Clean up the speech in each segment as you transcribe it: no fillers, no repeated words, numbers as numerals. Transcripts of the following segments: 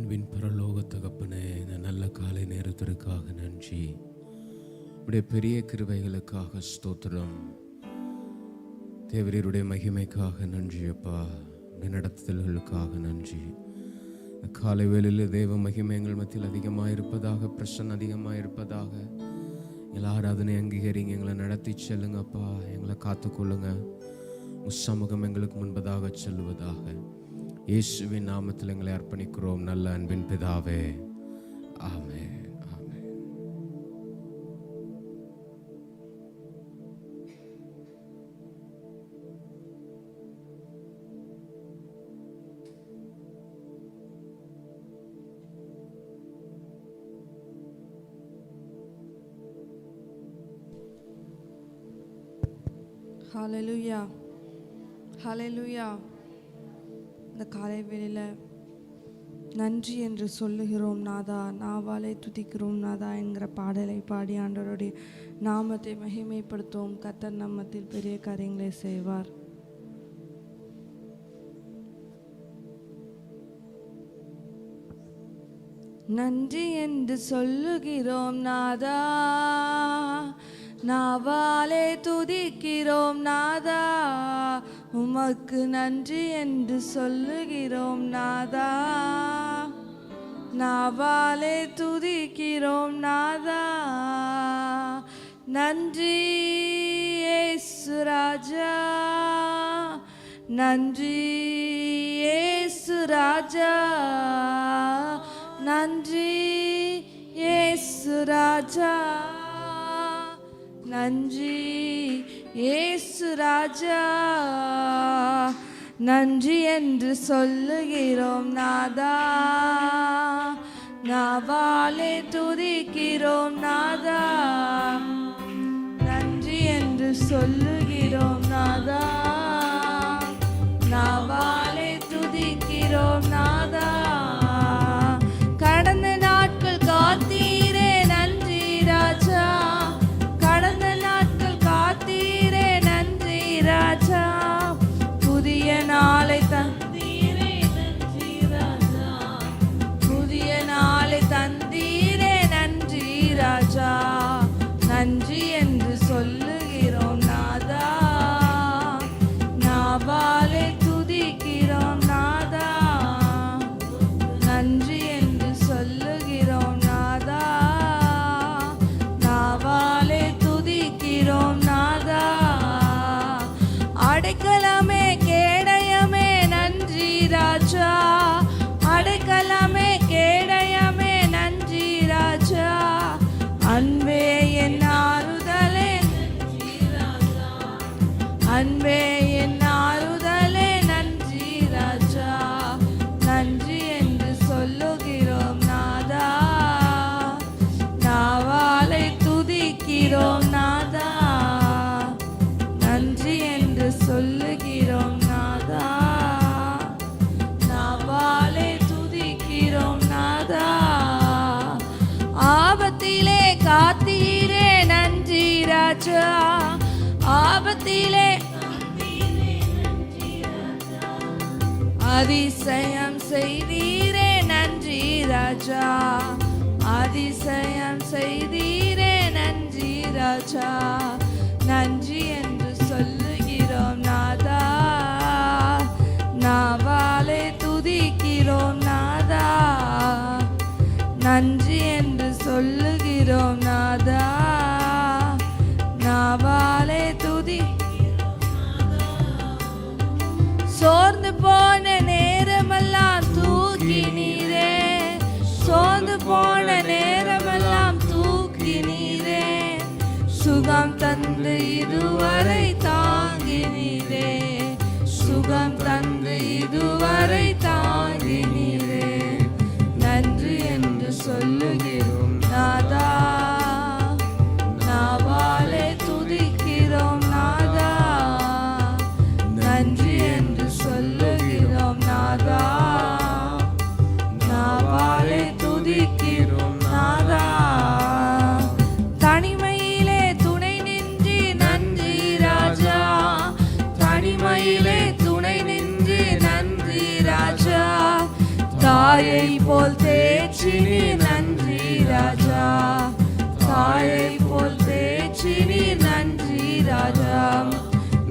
அன்பின் பரலோக தகப்பனே, இந்த நல்ல காலை நேரத்திற்காக நன்றி. உடைய பெரிய கிருபைகளுக்காக ஸ்தோத்திரம். தேவரீருடைய மகிமைக்காக நன்றி அப்பா. உடைய நடத்துதல்களுக்காக நன்றி. இந்த காலை வேளையில் தேவ மகிமை எங்கள் மத்தியில் அதிகமாக இருப்பதாக, பிரசன்னம் அதிகமாக இருப்பதாக. எங்களை ஆராதனை அங்கீகரிங்க, எங்களை நடத்தி செல்லுங்கப்பா. எங்களை காத்துக்கொள்ளுங்க. சமூகம் எங்களுக்கு முன்பதாக செல்லுவதாக. இயேசுவின் நாமத்தில் எங்களை அர்ப்பணிக்கிறோம் நல்ல அன்பின் பிதாவே, ஆமென். ஹல்லேலூயா, ஹல்லேலூயா. இந்த காலை வேளையில் நன்றி என்று சொல்லுகிறோம் நாதா, நாவாலே துதிக்கிறோம் நாதா என்கிற பாடலை பாடி ஆண்டவருடைய நாமத்தை மகிமைப்படுத்துவோம். கர்த்தர் நாமத்தில் பெரிய காரியங்களை செய்வார். நன்றி என்று சொல்லுகிறோம் நாதா, நாவாலே துதிக்கிறோம் நாதா, உமக்கு நன்றி என்று சொல்லுகிறோம் நாதா, நாவாலே துதிக்கிறோம் நாதா. நன்றி இயேசு ராஜா, நன்றி இயேசு ராஜா, நன்றி இயேசு ராஜா, நன்றி இயேசு ராஜா. நன்றி என்று சொல்லுகிறோம் நாதா, நாவாலே துதிக்கிறோம் நாதா, நன்றி என்று சொல்லுகிறோம் நாதா, நாவாலே துதிக்கிறோம் நாதா. கடந்த நாட்கள் காத்தீரே நன்றி ராஜா, கடந்த நாட்கள் காத்தீரே நன்றி ராஜா, புதிய நாளை தந்தீரே நன்றி ராஜா, புதிய நாளை தந்தீரே நன்றி ராஜா. நன்றி என்று சொல்லுகிறோம் நாதா, நாவாலே துதிக்கிறோம் நாதா, நன்றி என்று சொல்லுகிறோம் நாதா, நாவாலே துதிக்கிறோம் நாதா. அடைக்கலமே கேடயமே நன்றி ராஜா, அடைக்கலமே கேடயமே நன்றி ராஜா, அன்பே என் ஆறுதலே நன்றி ராஜா, அன்பே என் ஆறுதலே நன்றி ராஜா. நன்றி என்று சொல்லுகிறோம் நாதா, நாவாலே துதிக்கிறோம் நாதா, நன்றி என்று சொல்லுகிறோம் நாதா, நாவாலே துதிக்கிறோம் நாதா. ஆபத்திலே காத்தீரே நன்றி ராஜா, ஆபத்திலே அதிசயம் செய்தீரே நன்றி ராஜா, அதிசயம் செய்தீரே நன்றி ராஜா. நன்றி என்று சொல்லுகிறோம் நாதா, நாவாலே துதிக்கிறோம் நாதா, நன்றி என்று சொல்லுகிறோம் நாதா, நாவாலே துதி. சோர்ந்து போன நேரமெல்லாம் தூக்கி நீரே, சோர்ந்து போன நேரமெல்லாம் தூக்கி நீரே, சுகம் தந்த தாயை போல் தேற்றினி நன்றி ராஜா, தாயை போல் தேற்றினி நன்றி ராஜா.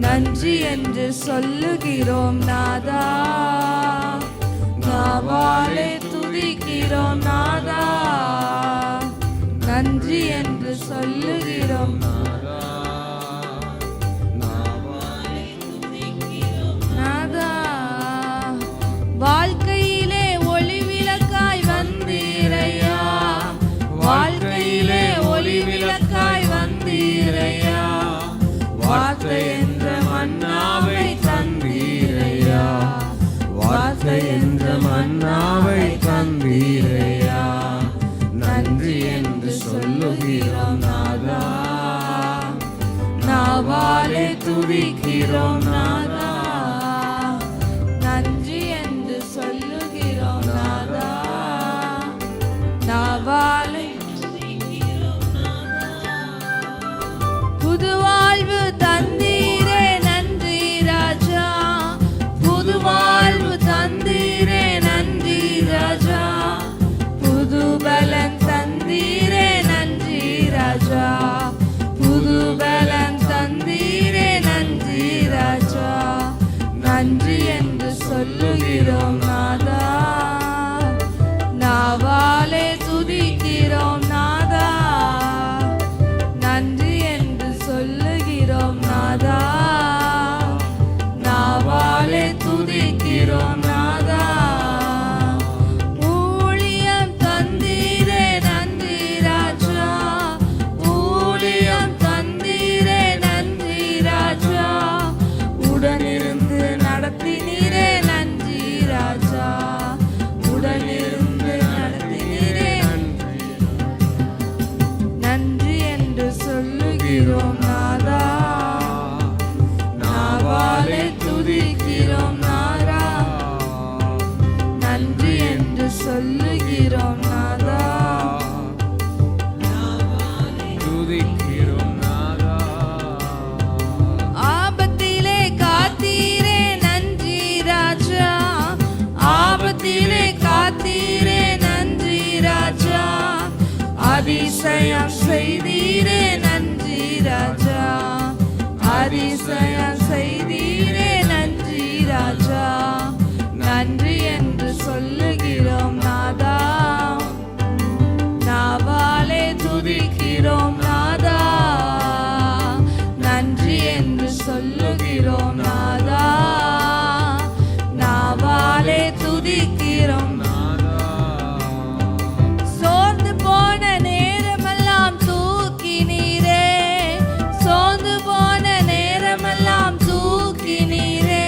நன்றி என்று சொல்லுகிறோம் நாதா, நாவாலே துதிக்கிறோம் நாதா. நன்றி என்று சொல்லுகிறோம் நாதா, வாழ்க்கையிலே ஒளி விளக்காய் வந்தீரையா, வாழ்க்கையிலே ஒளி விளக்காய் வந்தீரையா. வார்த்தை என்ற மன்னாவை தந்தீரையா, வார்த்தை என்ற மன்னாவை தந்தீரையா. நன்றி என்று சொல்லுகிறோம் நாதா, நாவாலே துதிக்கிறோம் நாதா. நன்றி என்று சொல்லுகிறோம் நாதா, நாவாலே துதிக்கிறோம் நாதா. புது வாழ்வு தந்தீரே நன்றி ராஜா, புது வாழ்வு தந்தீரே நன்றி ராஜா. புது பலன் தந்தீரே நன்றி ராஜா, புது பலன் தந்தீரே நன்றி ராஜா. நன்றி என்று சொல்லுகிறோம் நாதா, நாவாலே துதிக்கிறோம் நாதா. நன்றி என்று சொல்லுகிறோம் நாதா, நாவாலே துதிக்கிறோம் நாதா. ஊழியம் தந்தீரே நன்றி ராஜா, ஊழியம் தந்தீரே நன்றி ராஜா. உடனிருந்து நடத்தினீரே நன்றி ராஜா, உடனிருந்து நடத்தினீரே. நன்றி என்று சொல்லுகிறோம் நாதா, நாவாலே துதிக்கிறோம் நாதா. நன்றி என்று சொல்லுகிறோம் நாதா, துதிக்கிறோம் நாதா. ஆபத்திலே காத்தீரே நன்றி ராஜா, ஆபத்திலே காத்தீரே நன்றி ராஜா. அதிசயம் செய்தீரே நன்றி ராஜா, அதிசயம் செய்தீரே நன்றி ராஜா. நன்றி என்று சொல்லுகிறோம் நாதா, நாவாலே துதிக்கிறோம் நாதா. நன்றி என்று சொல்லுகிறோம் நாதா, நாவாலே துதிக்கிறோம். சோர்ந்து போன நேரமெல்லாம் தூக்கினீரே, சோர்ந்து போன நேரமெல்லாம் தூக்கினீரே.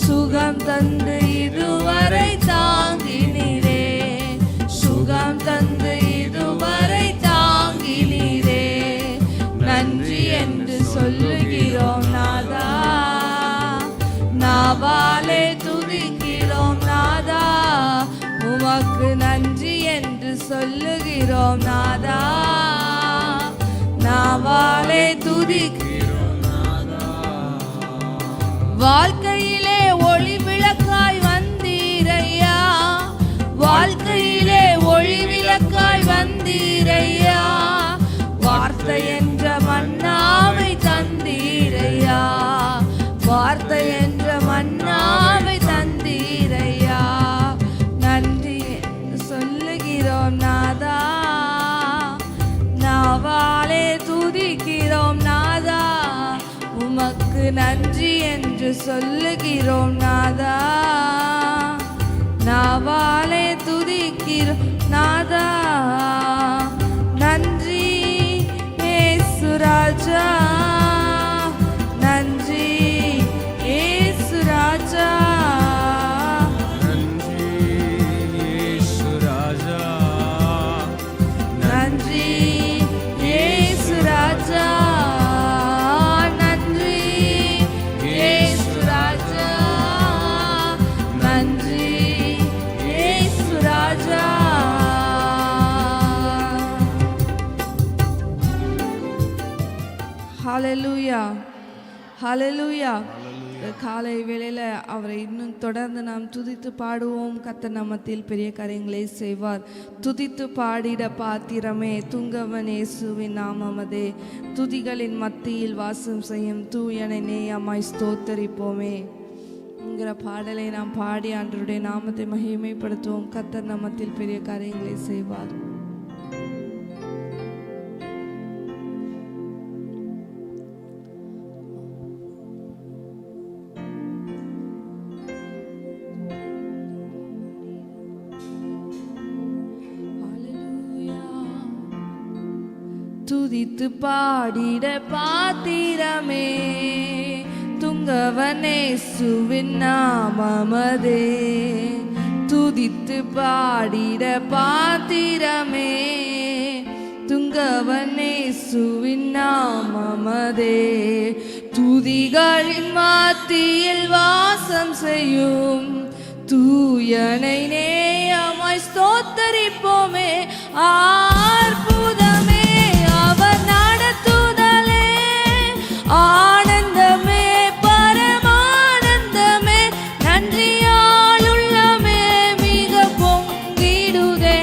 சுகம் தந்து இதுவரை தாங்கினீரே, சுகம் தந்து இதுவரை தாங்கினீரே. நன்றி என்று சொல்லுகிறோம் நாதா, நாவாலே துதிக்கிறோம் நாதா. உமக்கு நன்றி என்று சொல்லுகிறோம் நாதா, நாவாலே துதிக்கிறோம் நாதா. வாழ்க்கையிலே ஒளி விளக்காய் வந்தீரையா, வாழ்க்கையிலே ஒளி விளக்காய் வந்தீரையா. வார்த்தை என்ற மன்னாவை தந்தீரையா, வார்த்தை என்ற மன்னாவை தந்தீரையா. நன்றி சொல்லுகிறோம் நாதா, நாவாலே துதிக்கிறோம் நாதா. உமக்கு நன்றி என்று சொல்லுகிறோம் நாதா, நாவாலே துதிக்கிறோம் நாதா. நன்றி இயேசு ராஜா, நன்றி இயேசு ராஜா. நன்றி இயேசு ராஜா, நன்றி இயேசு ராஜா, நன்றி இயேசு ராஜா, நன்றி இயேசு ராஜா. ஹalleluya, ஹalleluya. இந்த காலை வேளையில் அவரை இன்னும் தொடர்ந்து நாம் துதித்து பாடுவோம். கர்த்தர் நாமத்தில் பெரிய காரியங்களை செய்வார். துதித்து பாடிட பாத்திரமே துங்கவன் இயேசுவின் நாமமதே, துதிகளின் மத்தியில் வாசம் செய்யும் தூயனை நேயமாய் ஸ்தோத்தரிப்போமே என்கிற பாடலை நாம் பாடி ஆண்டவருடைய நாமத்தை மகிமைப்படுத்துவோம். கர்த்தர் நாமத்தில் பெரிய காரியங்களை செய்வார். துதித்து பாடிட பாத்திரமே துங்கவன் இயேசுவின் நாமமதே, துதித்து பாடிட பாத்திரமே துங்கவன் இயேசுவின் நாமமதே, துதிகளின் மத்தியில் வாசம் செய்யும் தூயனை நேயமாய் ஸ்தோத்தரிப்போமே. அற்புதமே அவர் நடத்துதலே, ஆனந்தமே பரமானந்தமே, நன்றியால் உள்ளமே மிக பொங்கிடுதே.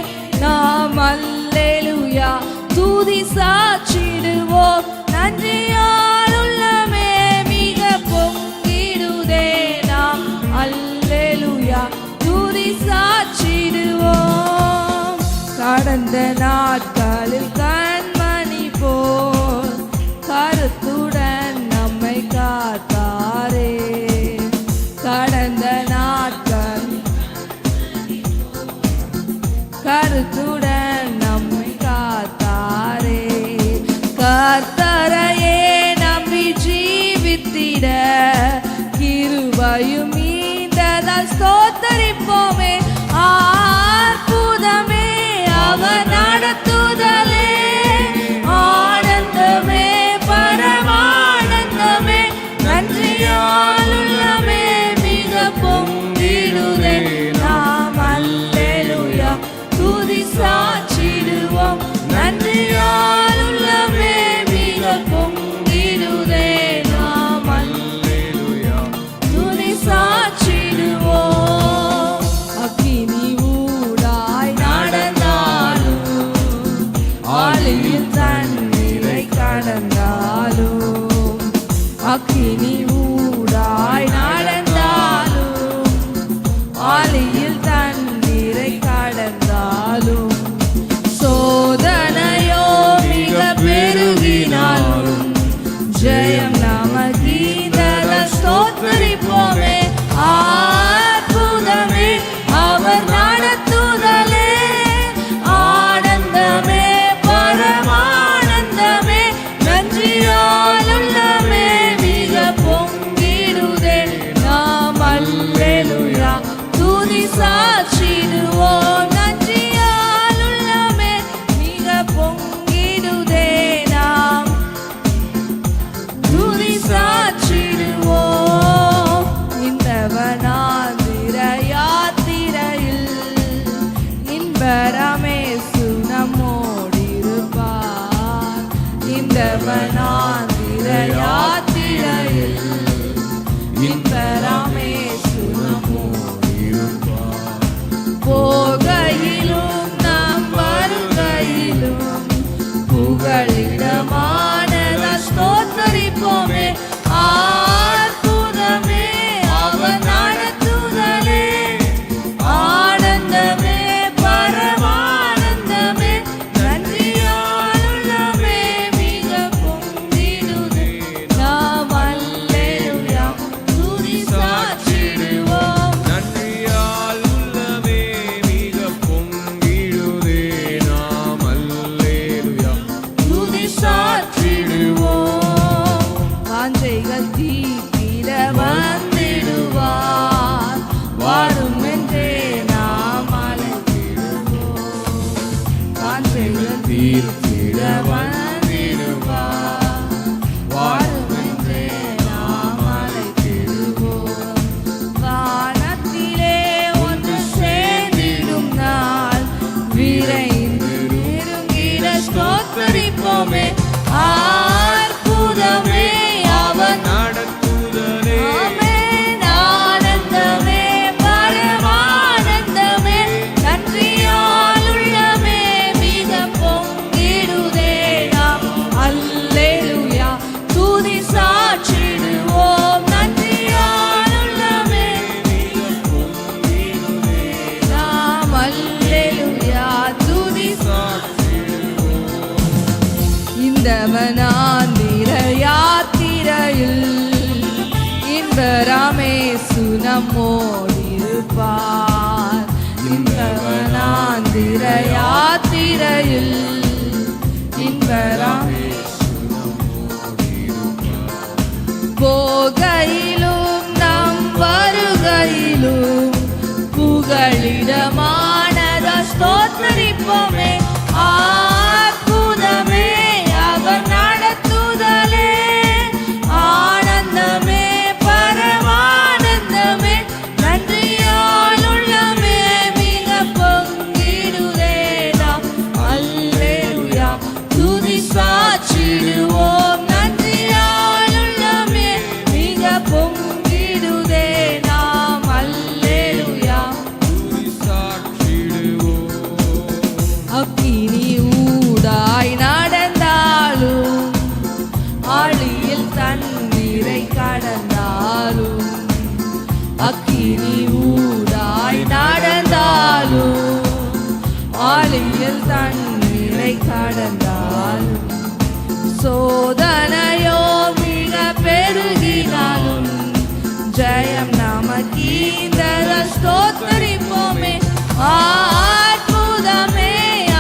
நாம் அல்லேலூயா துதி சாற்றிடுவோம், நன்றியால் உள்ளமே மிக பொங்கிடுதே. நாம் அல்லேலூயா துதி சாற்றிடுவோம். கடந்த நாட்களில் கண்மணி போல் கருத்துடன் நம்மை காத்தாரே, கடந்த நாட்கள் கருத்துடன் நம்மை காத்தாரே, கர்த்தரையே நம்பி ஜீவித்திட கிருபையும் மீண்டதால் ஸ்தோத்தரிப்போமே. அற்புதமே அவர் நடத்துதலே, ஆனந்தமே பரமானந்தமே, நன்றியால் உள்ளமே மிக பொங்கிடுதே. நாம் அல்லேலூயா துதி சாற்றிடுவோம், நன்றியால் உள்ளமே மிக பொங்கிடுதே. நாம் அல்லேலூயா துதி சாற்றிடுவோம். அக்கினி ஊடாய் நடந்தாலும், ஆழியில் தண்ணீரை கடந்தாலும், அக்கினி ஊடாய் நடந்தாலும், ஆழியில் தண்ணீரை கடந்தாலும், சோதனையோ மிக பெருகினாலும், ஜெயம் நமக்கீந்ததால் ஸ்தோத்தரிப்போமே. அற்புதமே அவர் நடத்துதலே, ஆனந்தமே பரமானந்தமே, நன்றியால் உள்ளமே மிக பொங்கிடுதே. நாம் அல்லேலூயா துதி சாற்றிடுவோம், நன்றியால் உள்ளமே மிக பொங்கிடுதே. நாம் துதி சாற்றிடுவோம். இந்த வனாந்திர யாத்திரையில் இன்பரமேசு நம்மோடிருப்பார். இந்த வனாந்திர யாத்திரையில் இன்பரமேசு நம்மோடிருப்பார். போகையிலும் நாம் வருகையிலும் புகழிடமானதால் ஸ்தோத்தரிப்போமே. அற்புதமே அவர் நடத்துதலே, ஆனந்தமே பரமானந்தமே, நன்றியால் உள்ளமே மிக பொங்கிடுதே. நாம் அல்லேலூயா துதி சாற்றிடுவோம், நன்றியால் உள்ளமே மிக பொங்கிடுதே. நாம் அல்லேலூயா துதி சாற்றிடுவோம். வாஞ்சைகள் தீர்த்திட வந்திடுவார், வாரும் என்றே நாம் அழைத்திடுவோம். வாஞ்சைகள் தீர்த்திட வந்திடுவார், வாரும் என்றே நாம் அழைத்திடுவோம். வானத்திலே ஒன்று சேர்ந்திடும் நாள் விரைந்து நெருங்கிட ஸ்தோத்தரிப்போமே. அற்புதமே அவர் நடத்துதலே, ஆமென். இந்த வனாந்திர யாத்திரையில் இன்பராமேசு நம்மோடிருப்பார். இந்த வனாந்திர யாத்திரையில் இன்பராமேசு நம்மோடிருப்பார். போகையிலும் நம் வருகையிலும் புகழிடமானத ஸ்தோத்தரிப்போமே. அற்புதமே அவர் நடத்துதலே, ஆனந்தமே பரமானந்தமே, நன்றியால் உள்ளமே மிக பொங்கிடுதே நாம். அல்லேலூயா துதி சாற்றிடுவோம். நன்றியால் உள்ளமே மிக பொங்கிடுதே நாம். அல்லேலூயா துதி சாற்றிடுவோம். அக்கினி ஊடாய் நடந்தாலும், ஆழியில் தண்ணீரை கடந்தாலும், அக்கினி ஊடாய் நடந்தாலும், ஆழியில் தண்ணீரை கடந்தாலும், சோதனையோ மிக பெருகினாலும் ஜெயம் நமக்கீந்தர ஸ்தோத்தரிப்போமே. அற்புதமே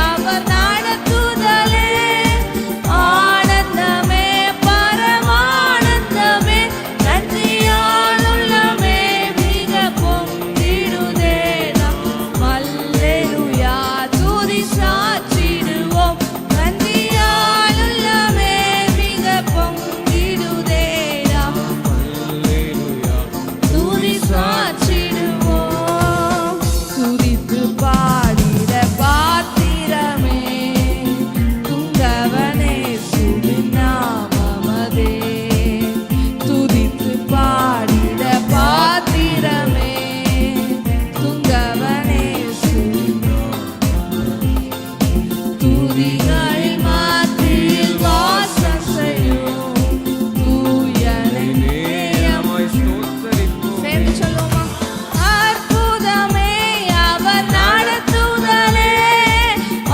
அவர் நடத்துதலே, ஆனந்தமே பரமானந்தமே, நன்றியால் உள்ளமே மிக பொங்கிடுதே நாம். அல்லேலூயா துதி சாற்றிடுவோம். நன்றியால் உள்ளமே மிக பொங்கிடுதே நாம். அல்லேலூயா துதி சாற்றிடுவோம். துதித்து பாடிட பாத்திரமே, துங்கவனேசுவின் நாமமதே. துதித்து பாடிட பாத்திரமே, துங்கவனேசுவின் நாமமதே. துதிகளின் மத்தியில் வாசம் செய்யும் தூயனை நேயமாய் ஸ்தோத்தரிப்போம். சேர்ந்து சொல்லுவோமா? அற்புதமே அவர் நடத்துதலே,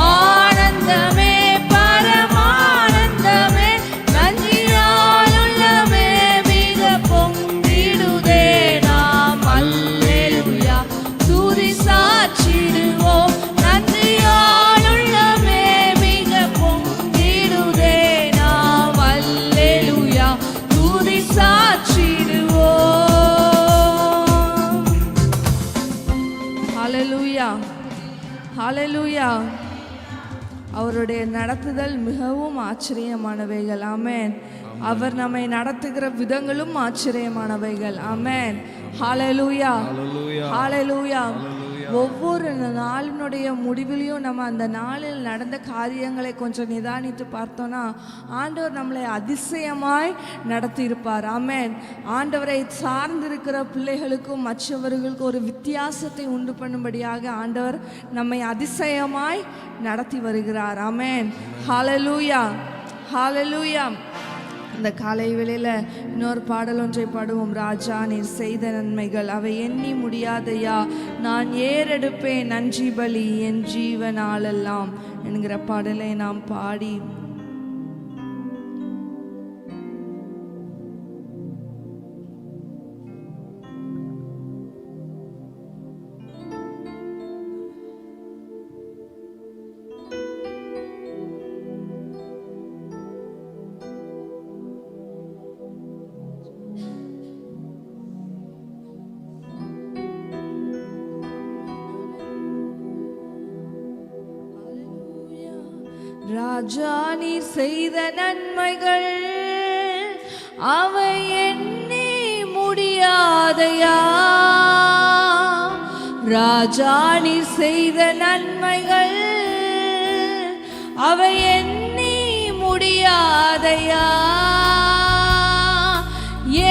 ஆனந்தமே பரமானந்தமே, நன்றியால் உள்ளமே மிக பொங்கிடுதே நாம். அல்லேலூயா துதி சாற்றிடுவோம். நன்றியால் உள்ளமே மிக பொங்கிடுதே நாம். அல்லேலூயா துதி சாற்றிடுவோம். ஹalleluya ஹalleluya. அவருடைய நடத்துதல் மிகவும் ஆச்சரியமானவைகள். ஆமென். அவர் நம்மை நடத்துகிற விதங்களும் ஆச்சரியமானவைகள். ஆமென். ஹalleluya ஹalleluya. ஒவ்வொரு நாளினுடைய முடிவிலையும் நம்ம அந்த நாளில் நடந்த காரியங்களை கொஞ்சம் நிதானித்து பார்த்தோன்னா ஆண்டவர் நம்மளை அதிசயமாய் நடத்தியிருப்பார். ஆமென். ஆண்டவரை சார்ந்திருக்கிற பிள்ளைகளுக்கும் மற்றவர்களுக்கும் ஒரு வித்தியாசத்தை உண்டு பண்ணும்படியாக ஆண்டவர் நம்மை அதிசயமாய் நடத்தி வருகிறார். ஆமென். ஹalleluya ஹalleluya. இந்த காலை வேளையில் இன்னொரு பாடல் ஒன்றை பாடுவோம். ராஜா நீர் செய்த நன்மைகள் அவை எண்ணி முடியாதையா, நான் ஏறெடுப்பேன் நன்றி பலி என் ஜீவனாலெல்லாம் என்கிற பாடலை நாம் பாடி ராஜா நீர் செய்த நன்மைகள் அவை எண்ணி முடியாதையா, ராஜா நீர் செய்த நன்மைகள் அவை எண்ணி முடியாதையா,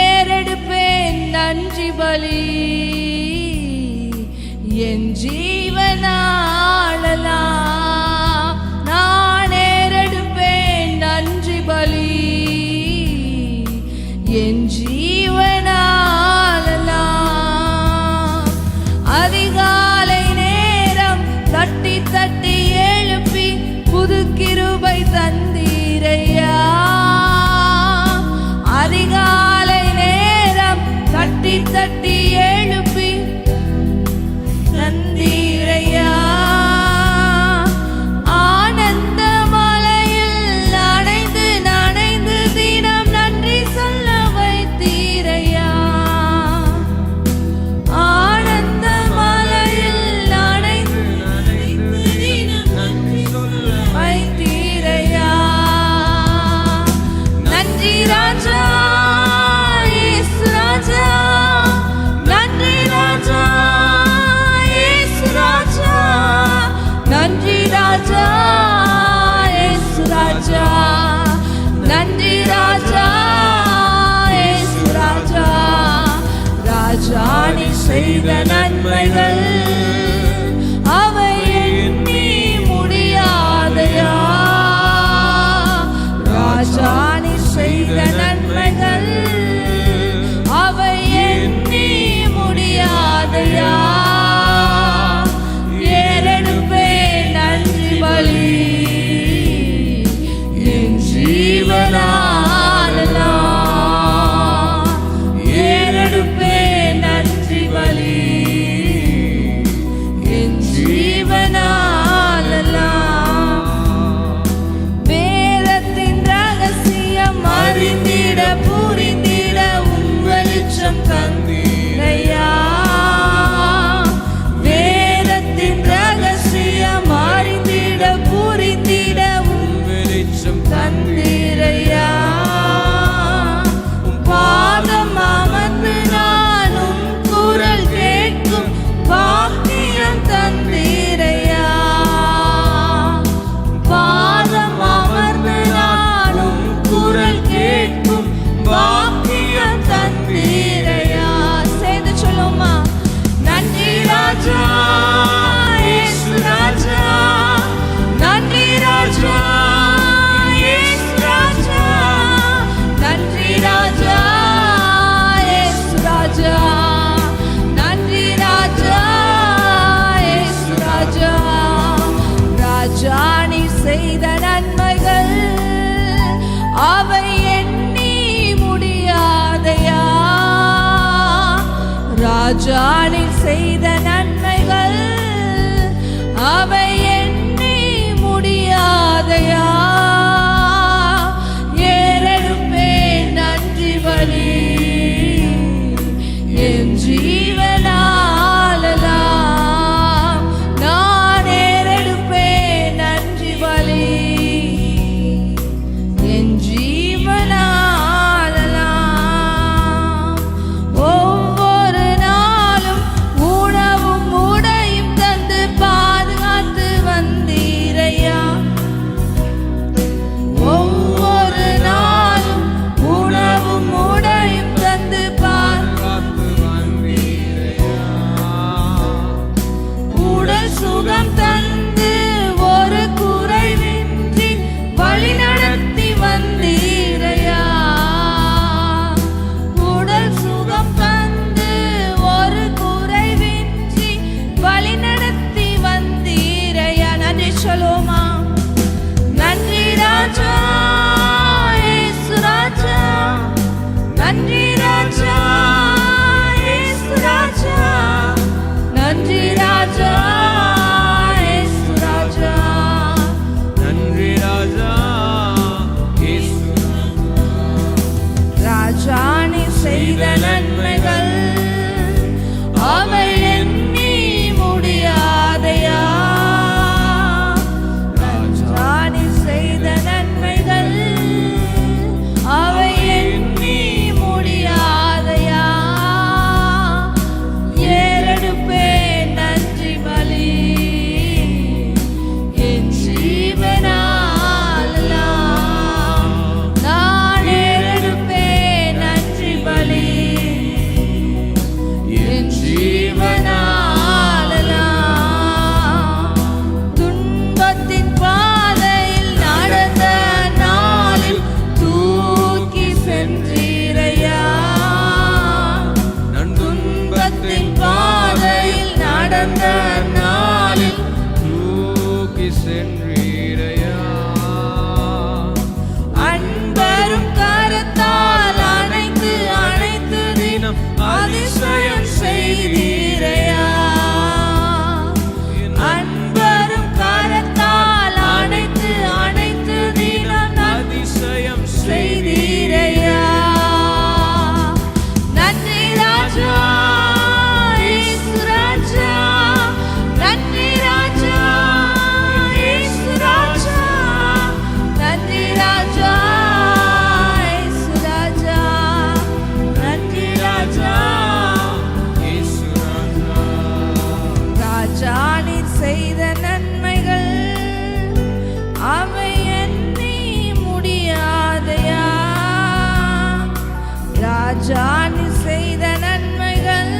ஏறெடுப்பேன் நன்றி பலி என் ஜீவனாலெல்லாம், நான் ஏறெடுப்பேன் நன்றி பலி என் ஜீவனாலெல்லாம். அதிகாலை நேரம் தட்டி தட்டி எழுப்பி புது கிருபை தந்தீரையா, செய்த நன்மைகள் அவை எண்ணி முடியாதையா. ராஜா நீர் செய்த நன்மைகள் அவை எண்ணி முடியாதையா. ஏறெடுப்பே நன்றி பலி என் ஜீவனாலெல்லாம். ஏறெடுப்பே நன்றி பலி என் ஜீவனாலெல்லாம். வேதத்தின் ரகசியம் அறிந்திட புரிந்திட உன் வெளிச்சம் தந்தீரையா. வேதத்தின் ரகசியம் அறிந்திட புரிந்திட உன் வெளிச்சம் தந்தீரையா. உன் பாதம் அமர்ந்து நானும் குரல் கேட்கும் பாக்கியம் தந்தீரையா. பாதம் அமர்ந்து நானும் குரல் கேட்கும் பாக்கியம் தந்தீரையா. சேர்ந்து சொல்லுமா, நன்றி ராஜா இயேசு ராஜா, நன்றி ராஜா இயேசு ராஜா, நன்றி ராஜா இயேசு ராஜா, நன்றி ராஜா இயேசு ராஜா. ராஜா நீர் செய்த நன்மைகள் அவை எண்ணி முடியாதையா. ராஜா நீர் செய்த நன்மைகள் அவை எண்ணி முடியாதையா. ஏறெடுப்பே நன்றி பலி என் ஜீவனாலெல்லாம். நான் ஏறெடுப்பே நன்றி பலி என் ஜீவனாலெல்லாம். ஒவ்வொரு நாளும் உணவும் உடையும் தந்து பாதுகாத்து வந்தீரையா. ஒவ்வொரு நாளும் உணவும் உடையும் தந்து பாதுகாத்து வந்தீரையா. உடல் சுகம் தந்து ஒரு குறைவின்றி வழி நடத்தி வந்தீரையா. உடல் சுகம் தந்து ஒரு குறைவின்றி வழி நடத்தி வந்தீரையா. நன்றி சொல்லுமா, நன்றி ராஜா இயேசு ராஜா, நன்றி ராஜா இயேசு ராஜா, நன்றி ராஜா இயேசு ராஜா, நன்றி ராஜா இயேசு ராஜா. நீர் செய்த நன்மைகள் அவை எண்ணி முடியாதையா. ராஜா நீர் செய்த நன்மைகள் அவை எண்ணி முடியாதையா. ஏறெடுப்பே நன்றி பலி என் ஜீவனாலெல்லாம். நான் ஏறெடுப்பே நன்றி பலி என் ஜீவனாலெல்லாம். துன்பத்தின் பாதையில் நடந்த நாளில் தூக்கி சென்றீரையா. துன்பத்தின் பாதையில் நடந்த நாளில் தூக்கி சென்றீரையா. அன்பரும் கரத்தால் அணைத்து அணைத்து தினம் அதிசயம் செய்தீரையா. அன்பரும் கரத்தால் அணைத்து அணைத்து தினம் அதிசயம் செய்தீரையா. நன்றி ராஜா இயேசு ராஜா, நன்றி ராஜா இயேசு ராஜா, நன்றி ராஜா இயேசு ராஜா, நன்றி ராஜா இயேசு ராஜா. ராஜா நீர் செய்த நன்மைகள் அவை எண்ணி முடியாதையா. ராஜா நீர் செய்த நன்மைகள்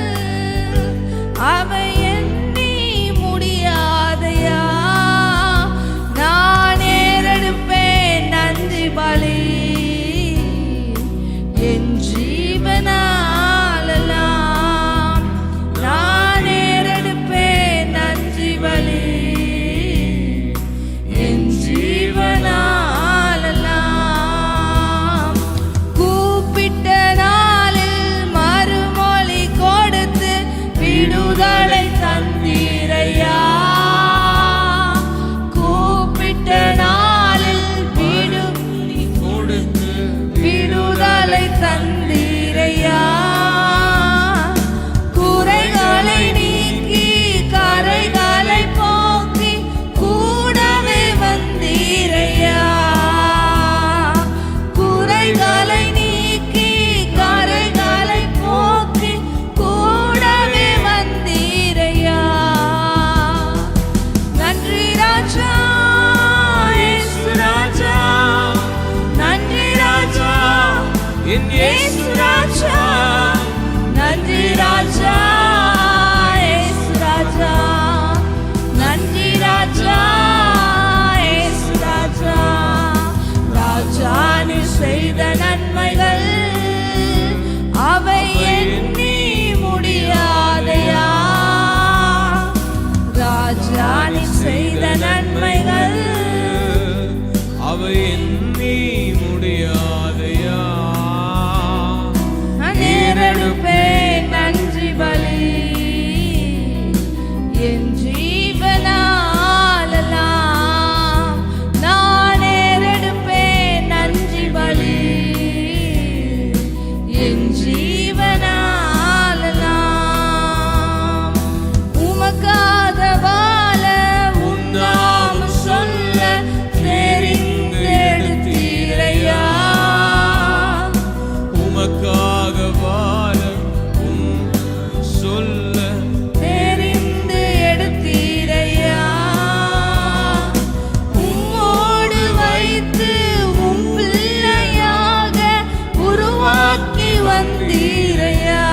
ராஜா நீ செய்த நன்மைகள் அவை எண்ணி முடியாதையா. நேரெடுப்பேன் நன்றி பலி என் ஜீவனாலெல்லாம். நான் நேரெடுப்பேன் நன்றி பலி என் ஜீவனாலெல்லாம். உமக்காக வாழ உன்னாம சொல்ல தெரிந்தெடுத்தீரையா. உமக்காக வாழ சொல்ல தெரிந்து எடுத்தீரையா. உம்மோடு வைத்து உம் பிள்ளையாக உருவாக்கி வந்தீரையா.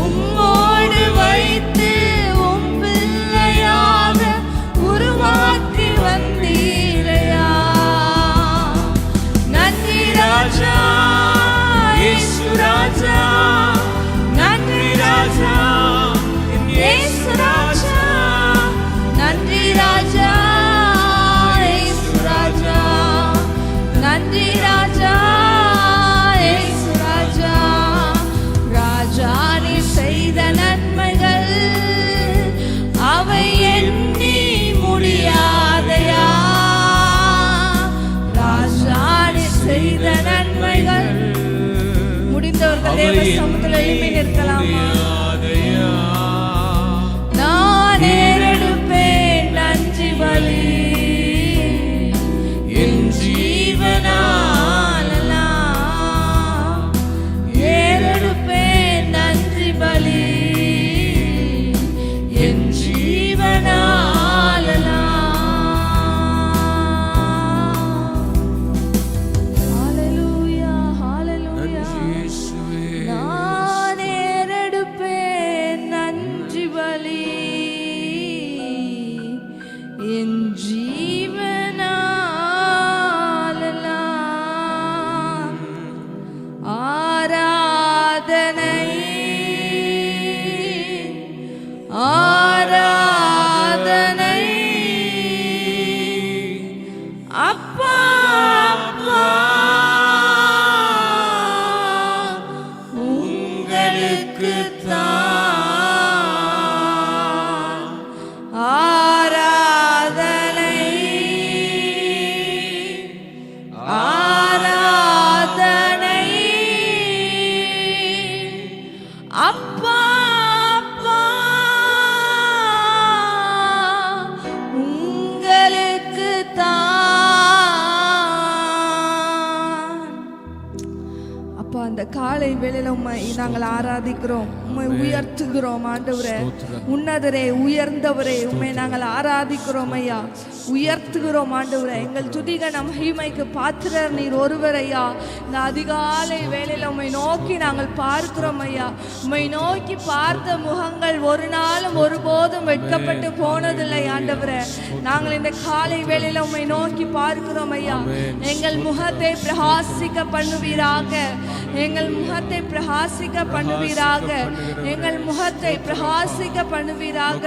உம்மோடு வைத்து உம் பிள்ளையாக உருவாக்கி வந்தீரையா. நன்றி ராஜா இயேசு ராஜா. நன்றி ராஜா இயேசு ராஜா. நன்றி ராஜா இயேசு ராஜா. நன்றி ராஜா இயேசு ராஜா. ராஜா நீ செய்த நன்மைகள் அவை எண்ணி முடியாதையா. ராஜா நீ செய்த நன்மைகள். முடிந்தவர்கள் தேவ சமூகத்தில் எழுப்பி நிற்கலாமா? நான் ஏறெடுப்பேன் நன்றி பலி என் ஜீவனாலெல்லாம். ஏறெடுப்பேன் நன்றி பலி என் ஜீவனாலெல்லாம். ஹalleluya ஹalleluya. நான் ஏறெடுப்பேன் நன்றி பலி என் ஜீவனாலெல்லாம். ஆராதனை ஆராதனை அப்பா அப்பா உங்களுக்கு தான் ஆராதனை ஆராதனை அப்பா அப்பா உங்களுக்கு தான். அப்பா அந்த காலை வேளையில உம்மை நாங்கள் ஆராதிக்கிறோம், உம்மை உயர்த்துகிறோம் ஆண்டவரே. உன்னதரே உயர்ந்தவரே உம்மை நாங்கள் ஆராதிக்கிறோம் ஐயா, உயர்த்துகிறோம் ஆண்டவரே. எங்கள் துதிகன மகிமைக்கு பாத்திரர் நீர் ஒருவர் ஐயா. இந்த அதிகாலை வேளையில உம்மை நோக்கி நாங்கள் பார்க்கிறோம் ஐயா. உம்மை நோக்கி பார்த்த முகங்கள் ஒரு நாளும் ஒருபோதும் வெட்கப்பட்டு போனதில்லை ஆண்டவரே. நாங்கள் இந்த காலை வேளையில உம்மை நோக்கி பார்க்கிறோம் ஐயா. எங்கள் முகத்தை பிரகாசிக்க பண்ணுவீராக, எங்கள் முகத்தை பிரகாசிக்க பண்ணுவீராக, எங்கள் முகத்தை பிரகாசிக்க பண்ணுவீராக.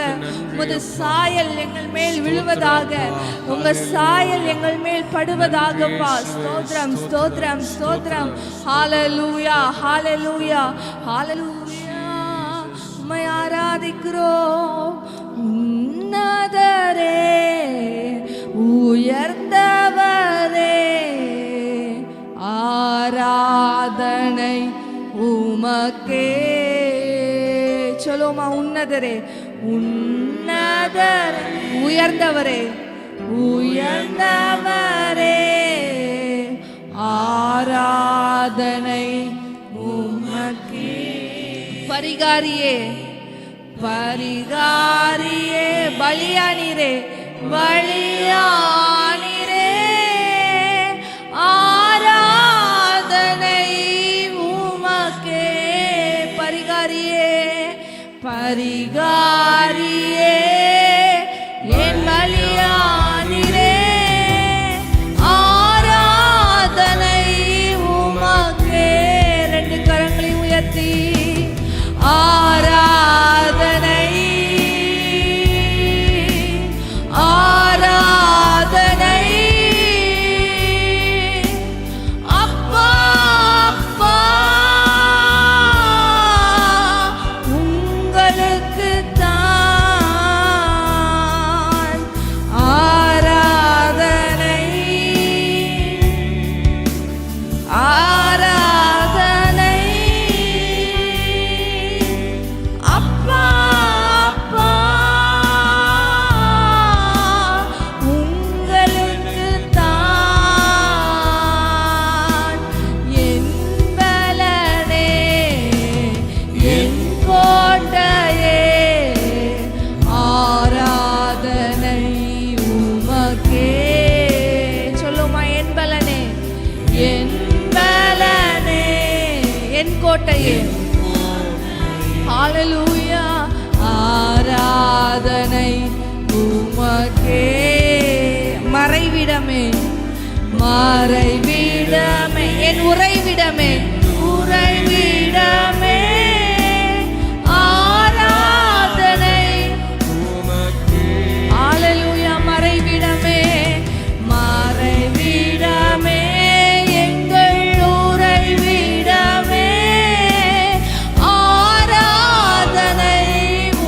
உமது சாயல் எங்கள் மேல் விழுவதாக, உங்க சாயல் எங்கள் மேல் படுவதாகப்பா. ஸ்தோத்திரம் ஸ்தோத்திரம் ஸ்தோத்திரம். ஹalleluya ஹalleluya ஹalleluya. உம்மை ஆராதிக்கிறோம் உன்னதரே உயர்ந்தவரே. ஆராதனை உமக்கே. சொல்லுமா, உன்னதரே உன்னதரே உயர்ந்தவரே உயர்ந்தவரே. ஆராதனை உமக்கே. பரிகாரியே பரிகாரியே பலியானீரே பலியானீரே. ஆராதனை உமக்கே. பரிகாரியே பரிகாரியே என் பலியானீரே. ஆராதனை உமக்கே. ரெண்டு கரங்களை உயர்த்தி ஆராதனை ஹalleluya ஆராதனை உமக்கே. மறைவிடமே மறைவிடமே என் உறைவிடமே உறைவிடமே ஆராதனை உமக்கே. ஹalleluya மறைவிடமே மறைவிடமே எங்கள் உறைவிடமே ஆராதனை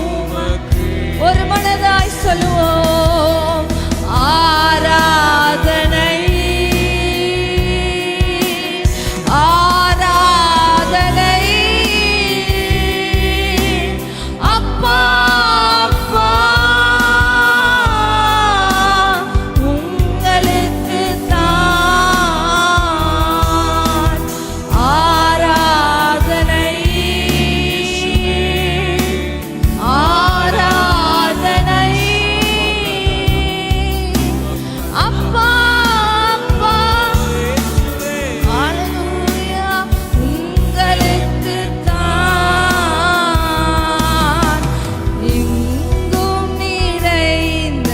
உமக்கே. ஒரு மனதாய் சொல்லுவோம் ஆராதனை ஆராதனை அப்பா அப்பா உங்களுக்கு தான் ஆராதனை ஆராதனை அப்பா அப்பா ஹalleluya உங்களுக்கு தான் எங்கும் நிறைந்த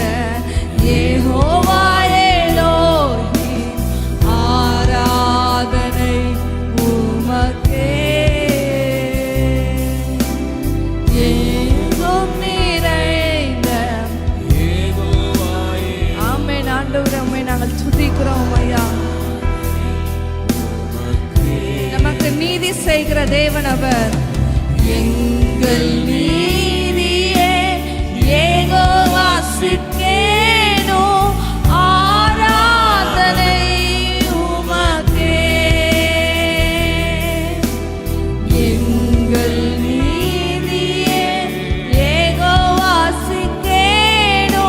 யெகோவா எலோஹிம் ஆராதனை உமக்கே. எங்கும் நிறைந்த ஆமென். ஆண்டவரே உம்மை நாங்கள் துதிக்கிறோம் ஐயா. நமக்கு நீதி செய்கிற தேவன் அவர். எங்கள் நீதியே யெகோவா சிக்கேனோ ஆராதனை உமக்கே. எங்கள் நீதியே யெகோவா சிக்கேனோ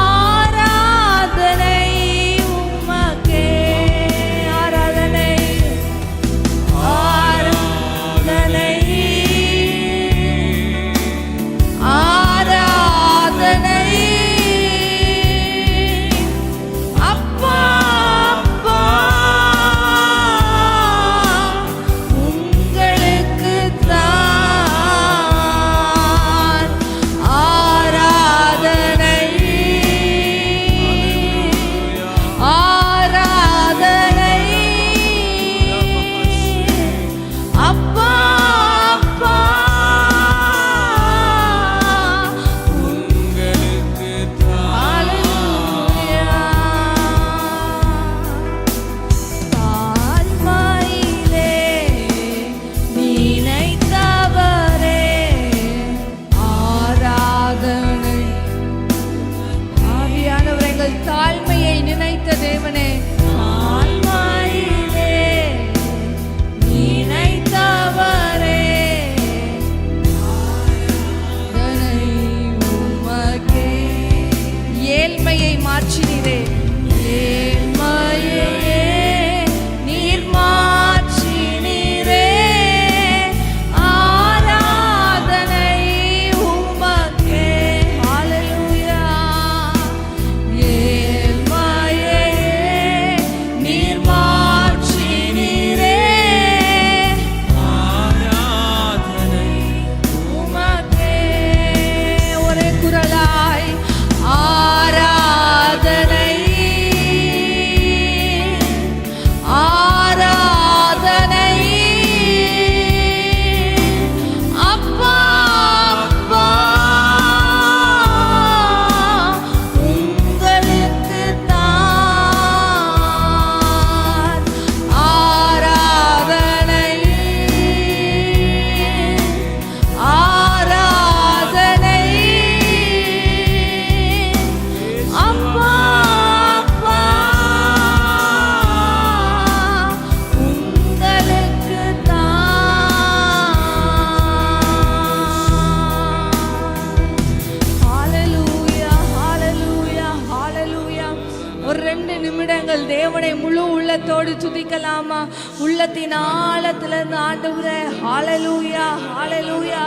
ஆராதனை உமக்கே. ஆராதனை ஆராதனை ஆராதனை அப்பா அப்பா உங்களுக்கு தான் ஆராதனை ஆராதனை அப்பா அப்பா உங்களுக்கு ஹalleluya. தாழ்மையிலே நினைத்தவரே ஆராதனை. ஆவியானவர் எங்கள் தாழ்மையை நினைத்த தேவனே தாழ்மையிலே நினைத்தவரே ஆராதனை உமக்கே. ஏழ்மையை மாற்றினீரே ஏழ்மையே நீர் மாற்றினீரே ஆராதனை உமக்கே. ஹalleluya ஏழ்மையே நீர் மாற்றினீரே ஆராதனை உமக்கே. ஒரே குரலாய் ஆராதனை ஆராதனை அப்பா அப்பா உங்களுக்கு தான் ஆராதனை ஆராதனை அப்பா அப்பா உங்களுக்கு தான் ஹalleluya ஹalleluya ஹalleluya. ஒரு 2 நிமிடங்கள் தேவனை முழு உள்ளத்தோடு துதிக்கலாமா? உள்ளத்தின் ஆழத்திலிருந்து ஆண்டவரே ஹalleluya ஹalleluya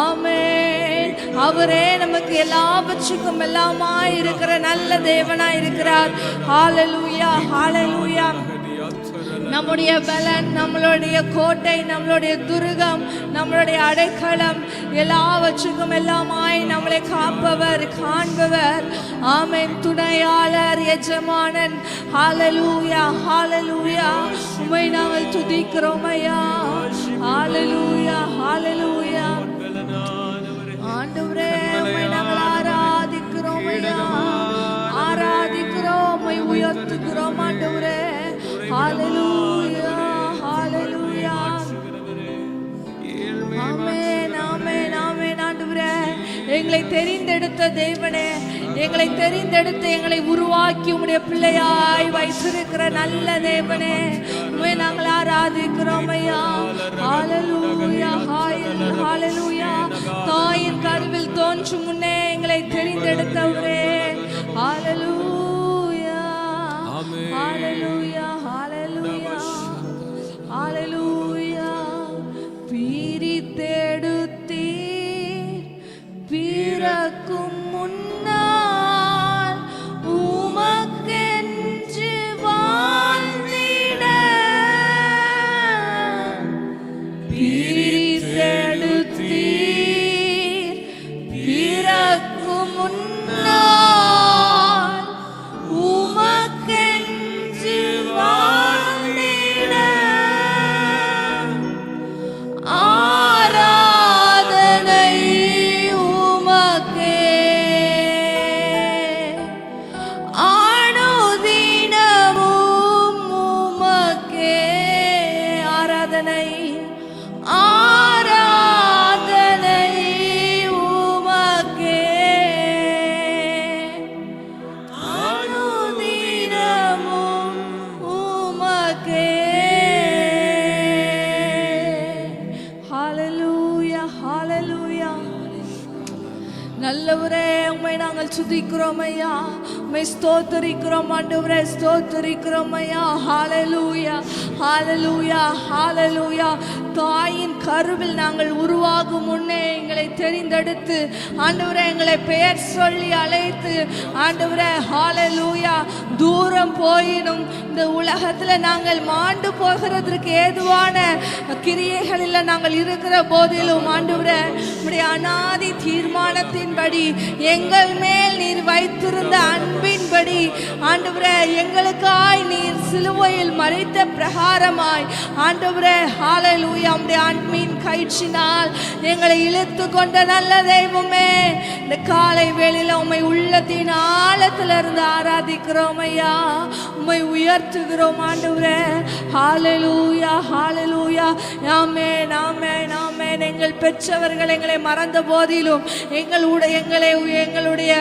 ஆமென். அவரே நமக்கு எல்லாவற்றுக்கும் எல்லாமாய் இருக்கிற நல்ல தேவனாய் இருக்கிறார். ஹalleluya ஹalleluya. நம்முடைய பலன், நம்மளுடைய கோட்டை, நம்மளுடைய துருகம், நம்மளுடைய அடைக்கலம், எல்லாவற்றுக்கும் எல்லாமாய் நம்மளை காப்பவர், காண்பவர். ஆமென். துணையாளர், எஜமானன். ஹalleluya, ஹalleluya. உம்மை நாங்கள் துதிக்கிறோம் ஐயா. ஹalleluya, ஹalleluya. ஆண்டவரே, உம்மை நாங்கள் ஆராதிக்கிறோம் ஐயா, ஆராதிக்கிறோம், உம்மை உயர்த்துகிறோம் ஆண்டவரே. ஹalleluya, ஹalleluya. ஆமென், ஆமென், ஆமென். ஆண்டவரே, எங்களை தெரிந்தெடுத்த தேவனே, எங்களை தெரிந்தெடுத்து எங்களை உருவாக்கி உம்முடைய பிள்ளையாய் வைத்திருக்கிற நல்ல தேவனே, உம்மை நாங்கள் ஆராதிக்கிறோம் ஐயா. ஹalleluya, ஹalleluya. தாயின் கருவில் தோன்றும் முன்னே எங்களை தெரிந்தெடுத்தவரே. ஹalleluya, ஹalleluya, ஹalleluya, ஹalleluya. பிரித்தெடுத்தீர் பிறக்கும் முன்னால் உமக்கென்று வாழ்ந்திட, பிரித்தெடுத்தீர் பிறக்கும் முன்னால் உமக்கென்று வாழ்ந்திட, ஆராதனை உமக்கே, அனுதினமும் உமக்கே. ஆராதனை, ஆராதனை உமக்கே, அனுதினமும் உமக்கே. ஹalleluya, ஹalleluya. நல்லவரே, உம்மை நாங்கள் துதிக்கிறோம் ஐயா, உம்மை ஸ்தோத்திரிக்கிறோம் ஆண்டவரே, ஸ்தோத்திரிக்கிறோம் ஐயா. ஹalleluya, ஹalleluya, ஹalleluya. தாயின் கருவில் நாங்கள் உருவாகும் முன்னே எங்களை தெரிந்தெடுத்து ஆண்டவரே, எங்களை பெயர் சொல்லி அழைத்து ஆண்டவரே, ஹalleluya, தூரம் போயிடும் இந்த உலகத்தில் நாங்கள் மாண்டு போகிறதற்கு ஏதுவான கிரியைகளில் நாங்கள் இருக்கிற போதிலும் ஆண்டவரே, உம்முடைய அநாதி தீர்மானத்தின்படி எங்கள் மேல் நீர் வைத்திருந்த அன்பின்படி ஆண்டவரே, எங்களுக்காய் நீர் சிலுவையில் மரித்த பிரகாரமாய் ஆண்டவரே, ஹalleluya, உம்முடைய அன்பின் கயிற்றினால் எங்களை இழுத்து கொண்ட நல்ல தெய்வமே, இந்த காலை வேளையில உம்மை உள்ளத்தின் ஆழத்திலிருந்து ஆராதிக்கிறோம் ஐயா, உம்மை உயர்த்துகிறோம் ஆண்டவரே. ஹalleluya, ஹalleluya. ஆமென், ஆமென், ஆமென். எங்கள் பெற்றவர்கள் எங்களை மறந்த போதிலும், எங்களுடைய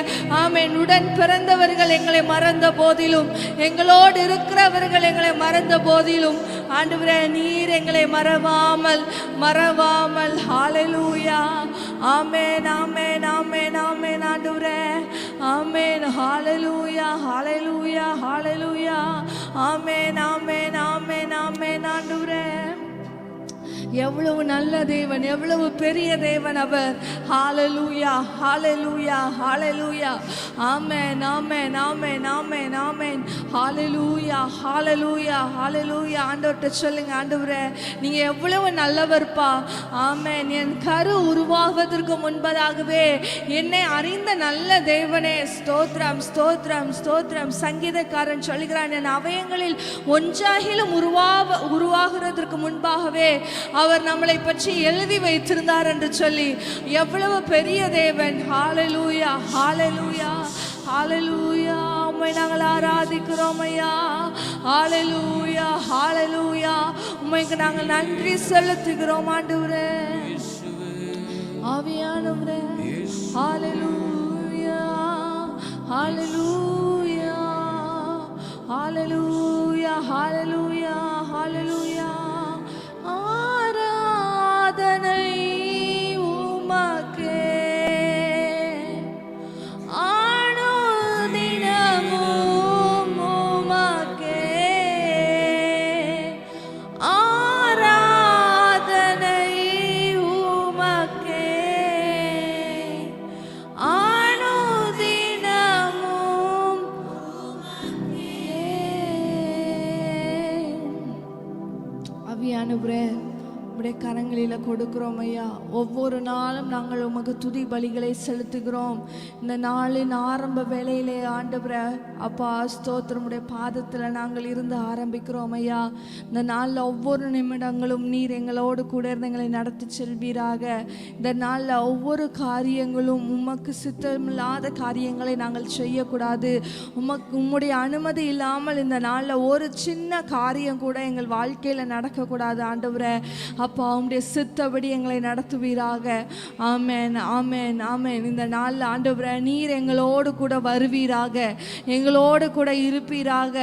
ஆமென் உடன் பிறந்தவர்கள் எங்களை மறந்த போதிலும், எங்களோடு இருக்கிறவர்கள் எங்களை மறந்த போதிலும் ஆண்டவரே, நீர் எங்களை மறவாமல் ஹalleluya. ஆமென், ஆமென், ஆமென், ஆமென் ஆண்டவரே. ஆமென். ஹalleluya, ஹalleluya, ஹalleluya. ஆமென், ஆமென், ஆமென், ஆமென் ஆண்டவரே. எவ்வளவு நல்ல தேவன், எவ்வளவு பெரிய தேவன் அவர். ஹalleluya, ஹalleluya, ஹalleluya. ஆமென், ஆமென், ஆமென், ஆமென், ஆமென். ஹalleluya, ஹalleluya, ஹalleluya. ஆண்டவர்ட்ட சொல்லுங்க, ஆண்டவரே, நீங்க எவ்வளவு நல்லவர்ப்பா. ஆமென். என் கரு உருவாகுவதற்கு முன்பதாகவே என்னை அறிந்த நல்ல தேவனே, ஸ்தோத்திரம், ஸ்தோத்திரம், ஸ்தோத்திரம். சங்கீதக்காரன் சொல்கிறான், என் அவயங்களில் ஒன்றாகிலும் உருவாகிறதற்கு முன்பாகவே அவர் நம்மளை பற்றி எழுதி வைத்திருந்தார் என்று சொல்லி. எவ்வளவு பெரிய தேவன். ஹalleluya, ஹalleluya, ஹalleluya. உம்மை நாங்கள் ஆராதிக்கிறோம் ஐயா. ஹalleluya, ஹalleluya. உம்மைக்கு நாங்கள் நன்றி செலுத்துகிறோம் ஆண்டவரே, ஆவியானவரே. ஹalleluya, ஹalleluya, ஹalleluya, ஹalleluya, ஹalleluya. ஆராதனை உமக்கே, அனுதினமும் உமக்கே. ஆராதனை உமக்கே, அனுதினமும் உமக்கே. ஆண்டவரே உம்முடைய கரங்களில் கொடுக்கிறோம் ஐயா. ஒவ்வொரு நாளும் நாங்கள் உமக்கு துதி பலிகளை செலுத்துகிறோம். இந்த நாளின் ஆரம்ப வேளையிலே ஆண்டவரே அப்பா ஸ்தோத்திரம், உடைய பாதத்தில் நாங்கள் இருந்து ஆரம்பிக்கிறோம் ஐயா. இந்த நாளில் ஒவ்வொரு நிமிடங்களும் நீர் எங்களோடு கூட இருந்து எங்களை நடத்தி செல்வீராக. இந்த நாளில் ஒவ்வொரு காரியங்களும் உமக்கு சித்தமில்லாத காரியங்களை நாங்கள் செய்யக்கூடாது. உம்முடைய அனுமதி இல்லாமல் இந்த நாளில் ஒரு சின்ன காரியம் கூட எங்கள் வாழ்க்கையில் நடக்கக்கூடாது ஆண்டவரே. அப்பா உம்முடைய சித்தபடி எங்களை நடத்துவீராக. ஆமென் ஆமென் ஆமென். இந்த நாளில் ஆண்டவரே நீர் எங்களோடு கூட வருவீராக, எங்களோடு கூட இருப்பீராக,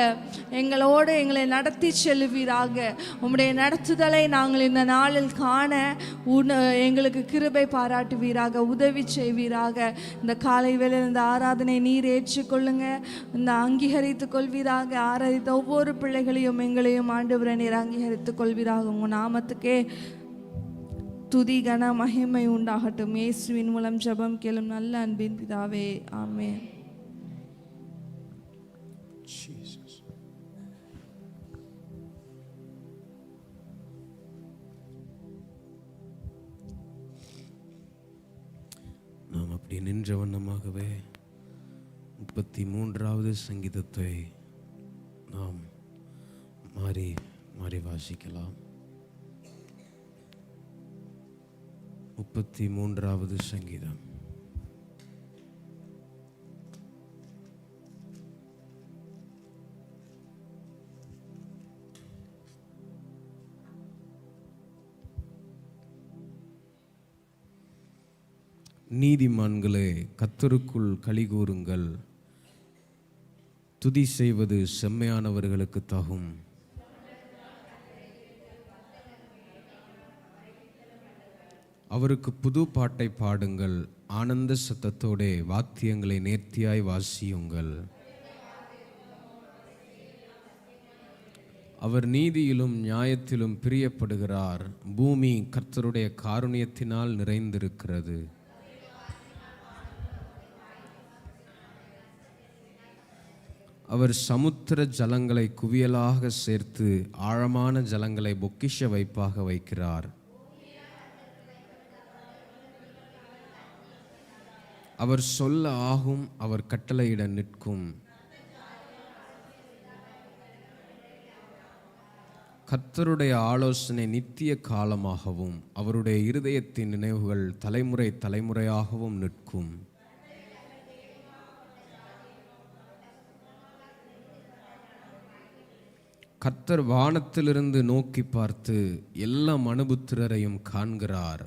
எங்களோடு எங்களை நடத்தி செல்லுவீராக. உம்முடைய நடத்துதலை நாங்கள் இந்த நாளில் காண எங்களுக்கு கிருபை பாராட்டுவீராக, உதவி செய்வீராக. இந்த காலை வேளையில் இந்த ஆராதனை நீர் ஏற்றுக்கொள்ளுங்க, இந்த அங்கீகரித்துக் கொள்வீராக. ஆராதித்த ஒவ்வொரு பிள்ளைகளையும் எங்களையும் ஆண்டவரே நீர் அங்கீகரித்துக் கொள்வீராக. உங்கள் நாமத்துக்கே துதி கன மகிமை உண்டாகட்டும். இயேசுவின் மூலம் ஜெபம் கேளும் நல்ல அன்பின் பிதாவே, ஆமென். நாம் அப்படி நின்ற வண்ணமாகவே 33வது சங்கீதத்தை நாம் மாறி மாறி வாசிக்கலாம். 33வது சங்கீதம். நீதிமான்களே கர்த்தருக்குள் களிகூருங்கள், துதி செய்வது செம்மையானவர்களுக்கு தகும். அவருக்கு புது பாட்டை பாடுங்கள், ஆனந்த சத்தத்தோடே வாத்தியங்களை நேர்த்தியாய் வாசியுங்கள். அவர் நீதியிலும் நியாயத்திலும் பிரியப்படுகிறார், பூமி கர்த்தருடைய காருண்யத்தினால் நிறைந்திருக்கிறது. அவர் சமுத்திர ஜலங்களை குவியலாக சேர்த்து ஆழமான ஜலங்களை பொக்கிஷ வைப்பாக வைக்கிறார். அவர் சொல்ல ஆகும், அவர் கட்டளையிட நிற்கும். கர்த்தருடைய ஆலோசனை நித்திய காலமாகவும் அவருடைய இருதயத்தின் நினைவுகள் தலைமுறை தலைமுறையாகவும் நிற்கும். கர்த்தர் வானத்திலிருந்து நோக்கி பார்த்து எல்லா மனுபுத்திரரையும் காண்கிறார்.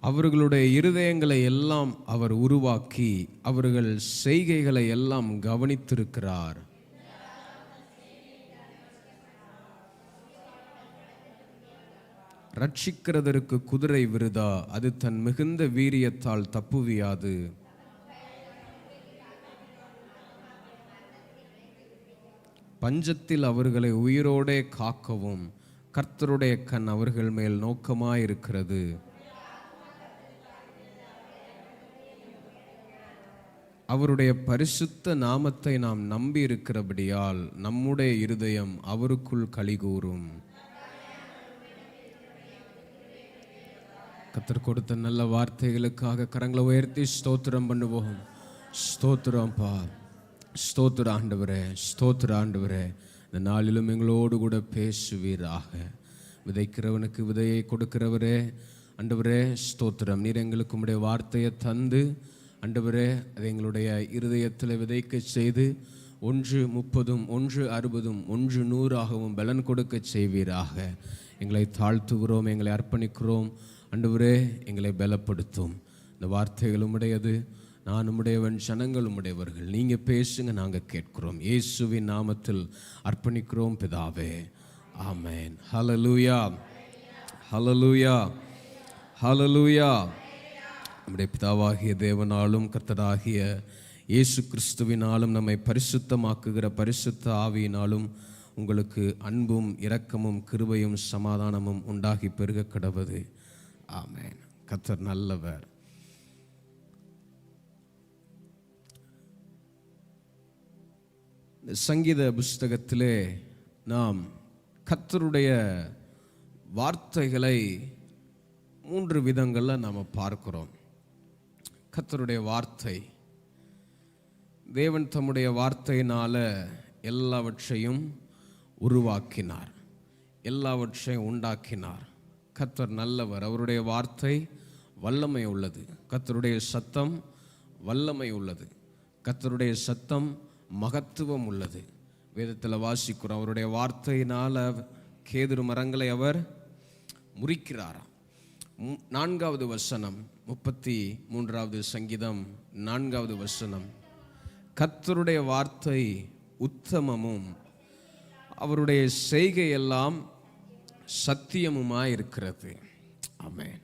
அவர்களுடைய இருதயங்களை எல்லாம் அவர் உருவாக்கி அவர்கள் செய்கைகளை எல்லாம் கவனித்திருக்கிறார். ரட்சிக்கிறதற்கு குதிரை விருதா, அது தன் மிகுந்த வீரியத்தால் தப்புவியாது. பஞ்சத்தில் அவர்களை உயிரோடே காக்கவும் கர்த்தருடைய கண் அவர்கள் மேல் நோக்கமாயிருக்கிறது. அவருடைய பரிசுத்த நாமத்தை நாம் நம்பி இருக்கிறபடியால் நம்முடைய இருதயம் அவருக்குள் களிகூரும். கர்த்தர் கொடுத்த நல்ல வார்த்தைகளுக்காக கரங்களை உயர்த்தி ஸ்தோத்திரம் பண்ணுவோம். ஸ்தோத்திரம்ப்பா, ஸ்தோத்திர ஆண்டவரே, ஸ்தோத்திர ஆண்டவரே. இந்த நாளிலும் எங்களோடு கூட பேசுவீராக. விதைக்கிறவனுக்கு விதையை கொடுக்கிறவரே ஆண்டவரே ஸ்தோத்திரம். நீர் எங்களுக்கு உம்முடைய வார்த்தையை தந்து ஆண்டவரே அதை எங்களுடைய இருதயத்தில் விதைக்க செய்து 130, 160, 100 பலன் கொடுக்க செய்வீராக. எங்களை தாழ்த்துகிறோம், எங்களை அர்ப்பணிக்கிறோம் ஆண்டவரே. எங்களை பலப்படுத்தும். இந்த வார்த்தைகள் உம்முடையது, நான் உம்முடையவன், ஜனங்கள் உம்முடையவர்கள். நீங்கள் பேசுங்க, நாங்கள் கேட்கிறோம். இயேசுவின் நாமத்தில் அர்ப்பணிக்கிறோம் பிதாவே, ஆமென். ஹல்லேலூயா, ஹல்லேலூயா, ஹல்லேலூயா. நம்முடைய பிதாவாகிய தேவனாலும் கர்த்தராகிய இயேசு கிறிஸ்துவினாலும் நம்மை பரிசுத்தமாக்குகிற பரிசுத்த ஆவியினாலும் உங்களுக்கு அன்பும் இரக்கமும் கிருபையும் சமாதானமும் உண்டாகி பெருக கடவது. ஆமென். கர்த்தர் நல்லவர். இந்த சங்கீத புஸ்தகத்திலே நாம் கர்த்தருடைய வார்த்தைகளை 3 விதங்களில் நாம் பார்க்கிறோம். கர்த்தருடைய வார்த்தை, தேவன் தம்முடைய வார்த்தையினால எல்லாவற்றையும் உருவாக்கினார், எல்லாவற்றையும் உண்டாக்கினார். கர்த்தர் நல்லவர், அவருடைய வார்த்தை வல்லமை உள்ளது. கர்த்தருடைய சத்தம் வல்லமை உள்ளது, கர்த்தருடைய சத்தம் மகத்துவம் உள்ளது. வேதத்தில் வாசிக்கிறோம், அவருடைய வார்த்தையினால் கேதுரு மரங்களை அவர் முறிக்கிறாராம். 4வது வசனம், 33வது சங்கீதம் 4வது வசனம், கர்த்தருடைய வார்த்தை உத்தமமும் அவருடைய செய்கையெல்லாம் சத்தியமுமாய் இருக்கிறது. ஆமென்.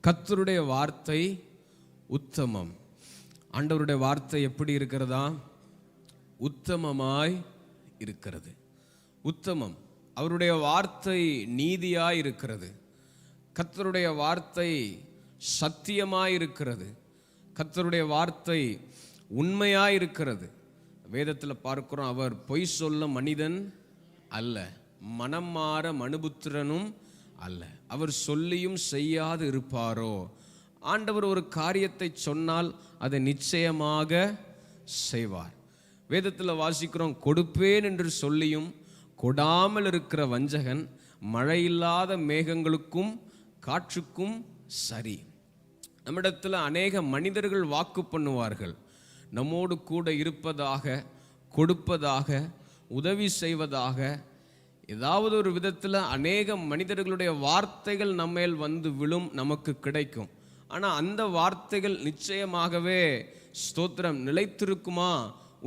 கர்த்தருடைய வார்த்தை உத்தமம். ஆண்டவருடைய வார்த்தை எப்படி இருக்கிறதா? உத்தமமாய் இருக்கிறது. உத்தமம். அவருடைய வார்த்தை நீதியாய் இருக்கிறது. கர்த்தருடைய வார்த்தை சத்தியமாய் இருக்கிறது. கர்த்தருடைய வார்த்தை உண்மையாய் இருக்கிறது. வேதத்தில் பார்க்கிறோம், அவர் பொய் சொல்ல மனிதன் அல்ல, மனம் மாற மனுபுத்திரனும் அல்ல. அவர் சொல்லியும் செய்யாது இருப்பாரோ? ஆண்டவர் ஒரு காரியத்தை சொன்னால் அதை நிச்சயமாக செய்வார். வேதத்தில் வாசிக்கிறோம், கொடுப்பேன் என்று சொல்லியும் கொடாமல் இருக்கிற வஞ்சகன் மழையில்லாத மேகங்களுக்கும் காற்றுக்கும் சரி. நம்மிடத்தில் அநேக மனிதர்கள் வாக்கு பண்ணுவார்கள், நம்மோடு கூட இருப்பதாக, கொடுப்பதாக, உதவி செய்வதாக, ஏதாவது ஒரு விதத்தில் அநேக மனிதர்களுடைய வார்த்தைகள் நம்மேல் வந்து விழும், நமக்கு கிடைக்கும். ஆனால் அந்த வார்த்தைகள் நிச்சயமாகவே ஸ்தோத்திரம் நிலைத்திருக்குமா,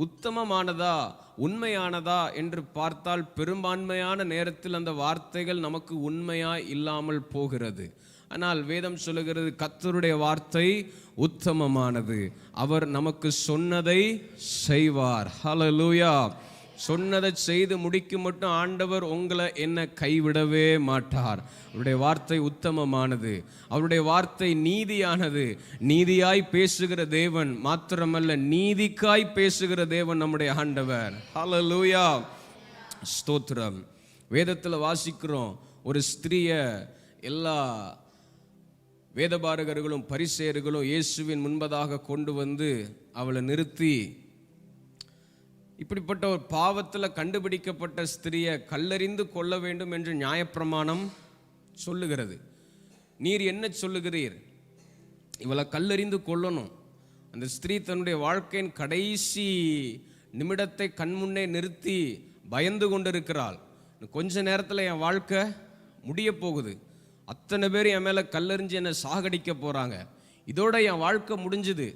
உத்தமமானதா, உண்மையானதா என்று பார்த்தால் பெரும்பான்மையான நேரத்தில் அந்த வார்த்தைகள் நமக்கு உண்மையாய் இல்லாமல் போகிறது. ஆனால் வேதம் சொல்லுகிறது, கர்த்தருடைய வார்த்தை உத்தமமானது, அவர் நமக்கு சொன்னதை செய்வார். ஹல்லேலூயா. சொன்னதை செய்து முடிக்கும் மட்டும் ஆண்டவர் உங்களை என்ன கைவிடவே மாட்டார். அவருடைய வார்த்தை உத்தமமானது, அவருடைய வார்த்தை நீதியானது. நீதியாய் பேசுகிற தேவன் மாத்திரமல்ல, நீதிக்காய் பேசுகிற தேவன் நம்முடைய ஆண்டவர். ஹல்லேலூயா, ஸ்தோத்திரம். வேதத்தில் வாசிக்கிறோம், ஒரு ஸ்திரிய எல்லா வேதபாரகர்களும் பரிசேயர்களும் இயேசுவின் முன்பதாக கொண்டு வந்து அவளை நிறுத்தி, இப்படிப்பட்ட ஒரு பாவத்தில் கண்டுபிடிக்கப்பட்ட ஸ்திரியை கல்லெறிந்து கொள்ள வேண்டும் என்று நியாயப்பிரமாணம் சொல்லுகிறது. நீர் என்ன சொல்லுகிறீர்? இவளை கல்லெறிந்து கொள்ளணும். அந்த ஸ்திரீ தன்னுடைய வாழ்க்கையின் கடைசி நிமிடத்தை கண்முன்னே நிறுத்தி பயந்து கொண்டிருக்கிறாள். கொஞ்ச நேரத்தில் என் வாழ்க்கை முடிய போகுது, அத்தனை பேர் என் மேலே கல்லெறிஞ்சு என்னை சாகடிக்க போகிறாங்க, இதோட என் வாழ்க்கை முடிஞ்சுது.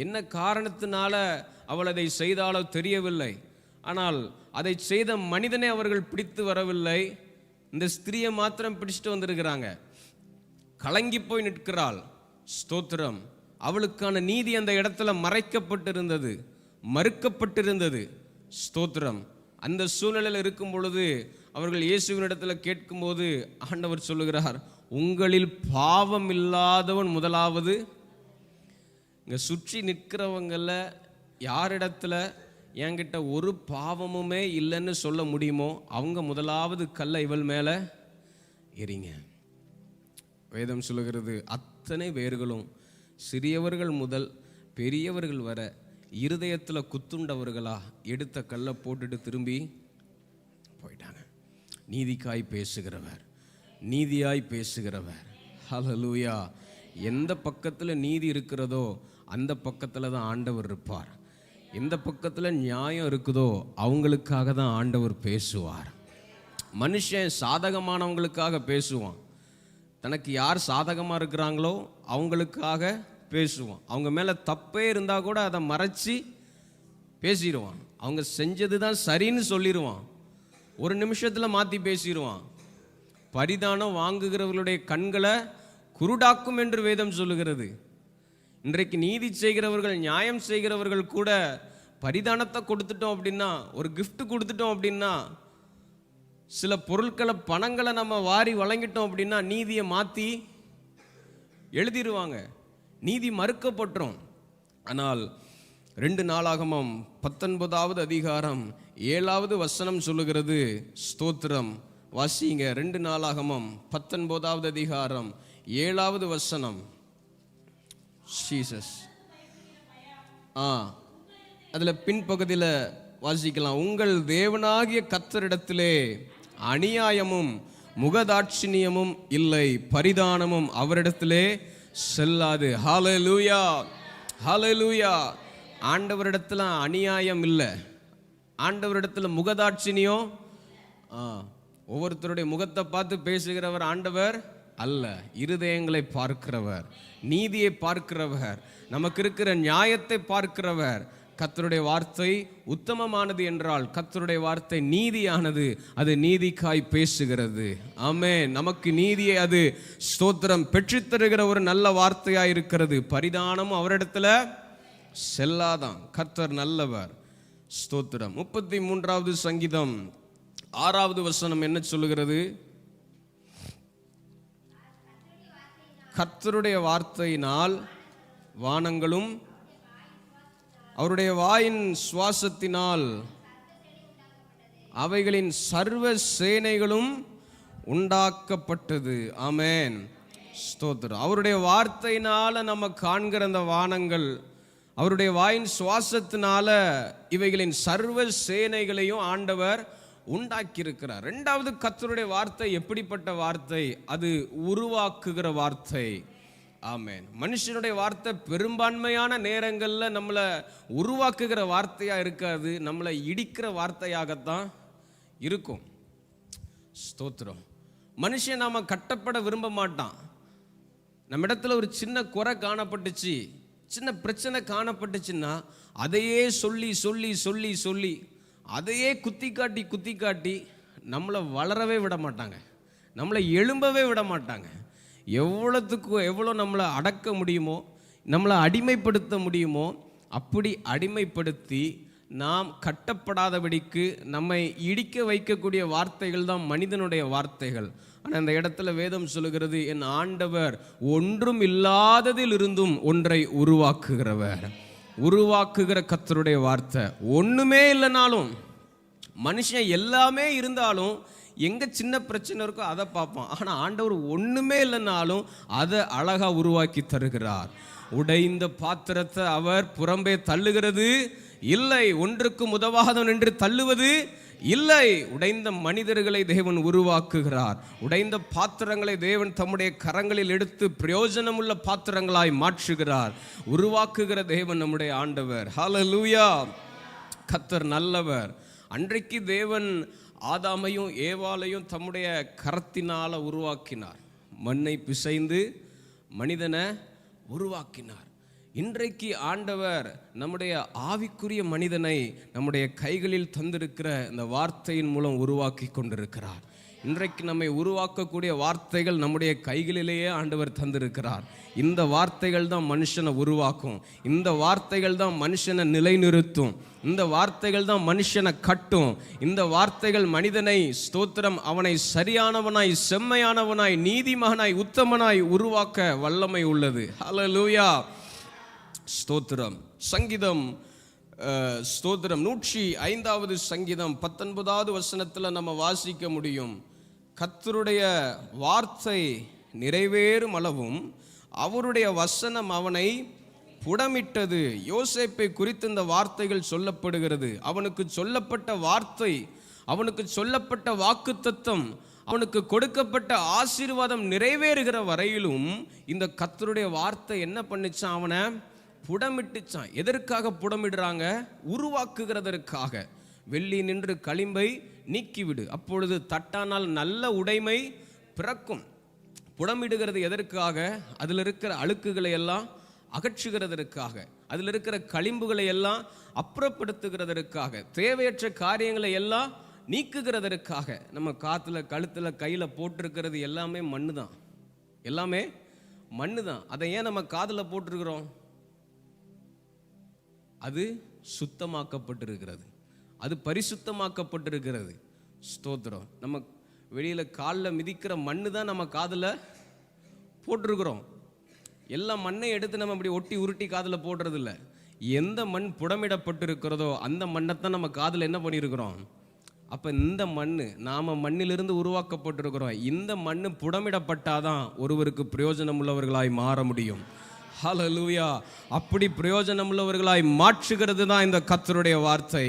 என்ன காரணத்தினால அவள் அதை செய்தாலோ தெரியவில்லை. ஆனால் அதை செய்த மனிதனை அவர்கள் பிடித்து வரவில்லை, இந்த ஸ்திரியை மாத்திரம் பிடிச்சிட்டு வந்திருக்கிறாங்க. கலங்கி போய் நிற்கிறாள். ஸ்தோத்திரம். அவளுக்கான நீதி அந்த இடத்துல மறைக்கப்பட்டிருந்தது, மறுக்கப்பட்டிருந்தது. ஸ்தோத்திரம். அந்த சூழ்நிலையில் இருக்கும் பொழுது அவர்கள் இயேசுவினிடத்தில் கேட்கும்போது ஆண்டவர் சொல்லுகிறார், உங்களில் பாவம் இல்லாதவன் முதலாவது. இங்கே சுற்றி நிற்கிறவங்கள யாரிடத்துல என்கிட்ட ஒரு பாவமுமே இல்லைன்னு சொல்ல முடியுமோ அவங்க முதலாவது கல்லை இவள் மேலே எறிங்க. வேதம் சொல்லுகிறது, அத்தனை பேர்களும் சிறியவர்கள் முதல் பெரியவர்கள் வர இருதயத்தில் குத்துண்டவர்களா எடுத்த கல்லை போட்டுட்டு திரும்பி போயிட்டாங்க. நீதிக்காய் பேசுகிறவர், நீதியாய் பேசுகிறவர். ஹல்லேலூயா. எந்த பக்கத்தில் நீதி இருக்கிறதோ அந்த பக்கத்தில் தான் ஆண்டவர் இருப்பார். எந்த பக்கத்தில் நியாயம் இருக்குதோ அவங்களுக்காக தான் ஆண்டவர் பேசுவார். மனுஷன் சாதகமானவங்களுக்காக பேசுவான், தனக்கு யார் சாதகமாக இருக்கிறாங்களோ அவங்களுக்காக பேசுவான். அவங்க மேலே தப்பே இருந்தால் கூட அதை மறைச்சி பேசிடுவான். அவங்க செஞ்சது தான் சரின்னு சொல்லிடுவான், ஒரு நிமிஷத்தில் மாற்றி பேசிடுவான். பரிதானம் வாங்குகிறவர்களுடைய கண்களை குருடாக்கும் என்று வேதம் சொல்லுகிறது. இன்றைக்கு நீதி செய்கிறவர்கள், நியாயம் செய்கிறவர்கள் கூட பரிதானத்தை கொடுத்துட்டோம் அப்படின்னா, ஒரு கிஃப்ட் கொடுத்துட்டோம் அப்படின்னா, சில பொருட்களை பணங்களை நம்ம வாரி வழங்கிட்டோம் அப்படின்னா நீதியை மாற்றி எழுதிடுவாங்க, நீதி மறுக்கப்பட்டுரும். ஆனால் 2 நாளாகமம் 19வது அதிகாரம் 7வது வசனம் சொல்லுகிறது. ஸ்தோத்திரம். வாசிங்க 2 நாளாகமம் 19வது அதிகாரம் 7வது வசனம். ஜீசஸ். அதுல பின்பகுதியில் வாசிக்கலாம். உங்கள் தேவனாகிய கர்த்தரிடத்திலே அநியாயமும் முகதாட்சிணியமும் இல்லை, பரிதானமும் அவரிடத்திலே செல்லாது. ஹல்லேலூயா, ஹல்லேலூயா. ஆண்டவரிடத்துல அநியாயம் இல்லை, ஆண்டவரிடத்துல முகதாட்சிணியம். ஒவ்வொருத்தருடைய முகத்தை பார்த்து பேசுகிறவர் ஆண்டவர் அல்ல. இருதயங்களை பார்க்கிறவர், நீதியை பார்க்கிறவர், நமக்கு இருக்கிற நியாயத்தை பார்க்கிறவர். கர்த்தருடைய வார்த்தை உத்தமமானது என்றால் கர்த்தருடைய வார்த்தை நீதியானது, அது நீதிக்காய் பேசுகிறது. ஆமென். நமக்கு நீதியை அது ஸ்தோத்திரம் பெற்றுத்தருகிற ஒரு நல்ல வார்த்தையாய் இருக்கிறது. பரிதானமும் அவரிடத்துல செல்லாதான். கர்த்தர் நல்லவர். ஸ்தோத்திரம். 33வது சங்கீதம் 6வது வசனம் என்ன சொல்லுகிறது? கர்த்தருடைய வார்த்தையினால் வானங்களும் அவருடைய வாயின் சுவாசத்தினால் அவைகளின் சர்வ சேனைகளும் உண்டாக்கப்பட்டது. ஆமென். ஸ்தோத்திரம். அவருடைய வார்த்தையினால நம்ம காண்கிற அந்த வானங்கள், அவருடைய வாயின் சுவாசத்தினால இவைகளின் சர்வ சேனைகளையும் ஆண்டவர் உண்டாக்கி இருக்கிறார். 2வது, கர்த்தருடைய வார்த்தை எப்படிப்பட்ட வார்த்தை? அது உருவாக்குகிற வார்த்தை. ஆமென். மனுஷனுடைய வார்த்தை பெரும்பான்மையான நேரங்களில் நம்மளை உருவாக்குகிற வார்த்தையாக இருக்காது, நம்மளை இடிக்கிற வார்த்தையாகத்தான் இருக்கும். ஸ்தோத்திரம். மனுஷன் நாம் கட்டப்பட விரும்ப மாட்டான். நம்ம இடத்துல ஒரு சின்ன குறை காணப்பட்டுச்சு, சின்ன பிரச்சனை காணப்பட்டுச்சுன்னா அதையே சொல்லி சொல்லி சொல்லி சொல்லி அதையே குத்தி காட்டி நம்மளை வளரவே விட மாட்டாங்க, நம்மளை எழும்பவே விட மாட்டாங்க. எவ்வளோ நம்மளை அடக்க முடியுமோ, நம்மளை அடிமைப்படுத்த முடியுமோ அப்படி அடிமைப்படுத்தி நாம் கட்டப்படாதபடிக்கு நம்மை இடிக்க வைக்கக்கூடிய வார்த்தைகள் தான் மனிதனுடைய வார்த்தைகள். ஆனால் இந்த இடத்துல வேதம் சொல்லுகிறது, என் ஆண்டவர் ஒன்றும் இல்லாததில் இருந்தும் ஒன்றை உருவாக்குகிறவர். உருவாக்குகிற கர்த்தருடைய வார்த்தை. ஒன்றுமே இல்லைனாலும், மனுஷன் எல்லாமே இருந்தாலும் எங்கே சின்ன பிரச்சனை இருக்கோ அதை பார்ப்பான். ஆனால் ஆண்டவர் ஒன்றுமே இல்லைனாலும் அதை அழகாக உருவாக்கி தருகிறார். உடைந்த பாத்திரத்தை அவர் புறம்பே தள்ளுகிறது இல்லை, ஒன்றுக்கும் உதவாதவன் என்று தள்ளுவது இல்லை. உடைந்த மனிதர்களை தேவன் உருவாக்குகிறார். உடைந்த பாத்திரங்களை தேவன் தம்முடைய கரங்களில் எடுத்து பிரயோஜனமுள்ள பாத்திரங்களாய் மாற்றுகிறார். உருவாக்குகிற தேவன் நம்முடைய ஆண்டவர். ஹல்லேலூயா. கர்த்தர் நல்லவர். அன்றைக்கு தேவன் ஆதாமையும் ஏவாளையும் தம்முடைய கரத்தினால உருவாக்கினார். மண்ணை பிசைந்து மனிதனை உருவாக்கினார். இன்றைக்கு ஆண்டவர் நம்முடைய ஆவிக்குரிய மனிதனை நம்முடைய கைகளில் தந்திருக்கிற இந்த வார்த்தையின் மூலம் உருவாக்கி கொண்டிருக்கிறார். இன்றைக்கு நம்மை உருவாக்கக்கூடிய வார்த்தைகள் நம்முடைய கைகளிலேயே ஆண்டவர் தந்திருக்கிறார். இந்த வார்த்தைகள் தான் மனுஷனை உருவாக்கும், இந்த வார்த்தைகள் தான் மனுஷனை நிலைநிறுத்தும், இந்த வார்த்தைகள் தான் மனுஷனை கட்டும். இந்த வார்த்தைகள் மனிதனை ஸ்தோத்திரம் அவனை சரியானவனாய், செம்மையானவனாய், நீதிமானாய், உத்தமனாய் உருவாக்க வல்லமை உள்ளது. ஹல்லேலூயா. ஸ்தோத்திரம். சங்கீதம் ஸ்தோத்திரம் 105வது சங்கீதம் 19வது வசனத்தில் நம்ம வாசிக்க முடியும். கர்த்தருடைய வார்த்தை நிறைவேறும் அளவும் அவருடைய வசனம் அவனை புடமிட்டது. யோசேப்பை குறித்து இந்த வார்த்தைகள் சொல்லப்படுகிறது. அவனுக்கு சொல்லப்பட்ட வார்த்தை, அவனுக்கு சொல்லப்பட்ட வாக்குத்தத்தம், அவனுக்கு கொடுக்கப்பட்ட ஆசீர்வாதம் நிறைவேறுகிற வரையிலும் இந்த கர்த்தருடைய வார்த்தை என்ன பண்ணிச்சான்? அவனை புடமிட்டுச்சான். எதற்காக புடமிடுறாங்க? உருவாக்குகிறதற்காக. வெள்ளி நின்று களிம்பை நீக்கிவிடு, அப்பொழுது தட்டானால் நல்ல உடைமை பிறக்கும். புடமிடுகிறது எதற்காக? அதில் இருக்கிற அழுக்குகளை எல்லாம் அகற்றுகிறதற்காக, அதில் இருக்கிற களிம்புகளை எல்லாம் அப்புறப்படுத்துகிறதற்காக, தேவையற்ற காரியங்களை எல்லாம் நீக்குகிறதற்காக. நம்ம காத்துல கழுத்தில் கையில் போட்டிருக்கிறது எல்லாமே மண்ணு தான், எல்லாமே மண்ணு தான். அதை ஏன் நம்ம காதில் போட்டிருக்கிறோம்? அது சுத்தமாக்கப்பட்டிருக்கிறது, அது பரிசுத்தமாக்கப்பட்டிருக்கிறது. ஸ்தோத்திரம். நம்ம வெளியில் காலில் மிதிக்கிற மண்ணு தான் நம்ம காதில் போட்டிருக்கிறோம். எல்லா மண்ணையும் எடுத்து நம்ம இப்படி ஒட்டி உருட்டி காதில் போடுறது இல்லை. எந்த மண் புடமிடப்பட்டு இருக்கிறதோ அந்த மண்ணைத்தான் நம்ம காதில் என்ன பண்ணியிருக்கிறோம். அப்போ இந்த மண் நாம் மண்ணிலிருந்து உருவாக்கப்பட்டிருக்கிறோம். இந்த மண் புடமிடப்பட்டாதான் ஒருவருக்கு பிரயோஜனம் உள்ளவர்களாய் மாற முடியும். ஹல்லேலூயா. அப்படி பிரயோஜனம் உள்ளவர்களாய் மாற்றுகிறது தான் இந்த கர்த்தருடைய வார்த்தை.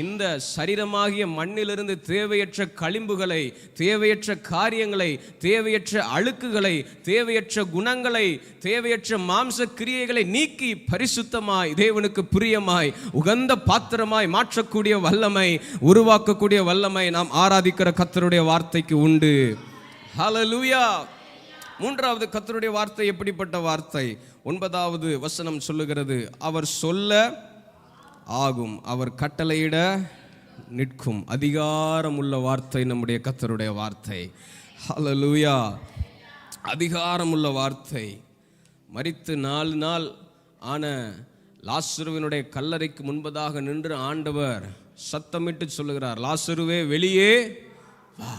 இந்த சரீரமாகிய மண்ணிலிருந்து தேவையற்ற களிம்புகளை, தேவையற்ற காரியங்களை, தேவையற்ற அழுக்குகளை, தேவையற்ற குணங்களை, தேவையற்ற மாம்ச கிரியைகளை நீக்கி பரிசுத்தமாய் தேவனுக்கு பிரியமாய் உகந்த பாத்திரமாய் மாற்றக்கூடிய வல்லமை, உருவாக்கக்கூடிய வல்லமை நாம் ஆராதிக்கிற கர்த்தருடைய வார்த்தைக்கு உண்டு. ஹல்லேலூயா. மூன்றாவது கர்த்தருடைய வார்த்தை எப்படிப்பட்ட வார்த்தை? 9வது வசனம் சொல்லுகிறது, அவர் சொல்ல ஆகும், அவர் கட்டளையிட நிற்கும். அதிகாரம் உள்ள வார்த்தை நம்முடைய கர்த்தருடைய வார்த்தை. ஹல்லேலூயா. அதிகாரம் உள்ள வார்த்தை. மரித்து 4 நாள் ஆன லாசருவினுடைய கல்லறைக்கு முன்பதாக நின்று ஆண்டவர் சத்தமிட்டு சொல்லுகிறார், லாசருவே வெளியே வா.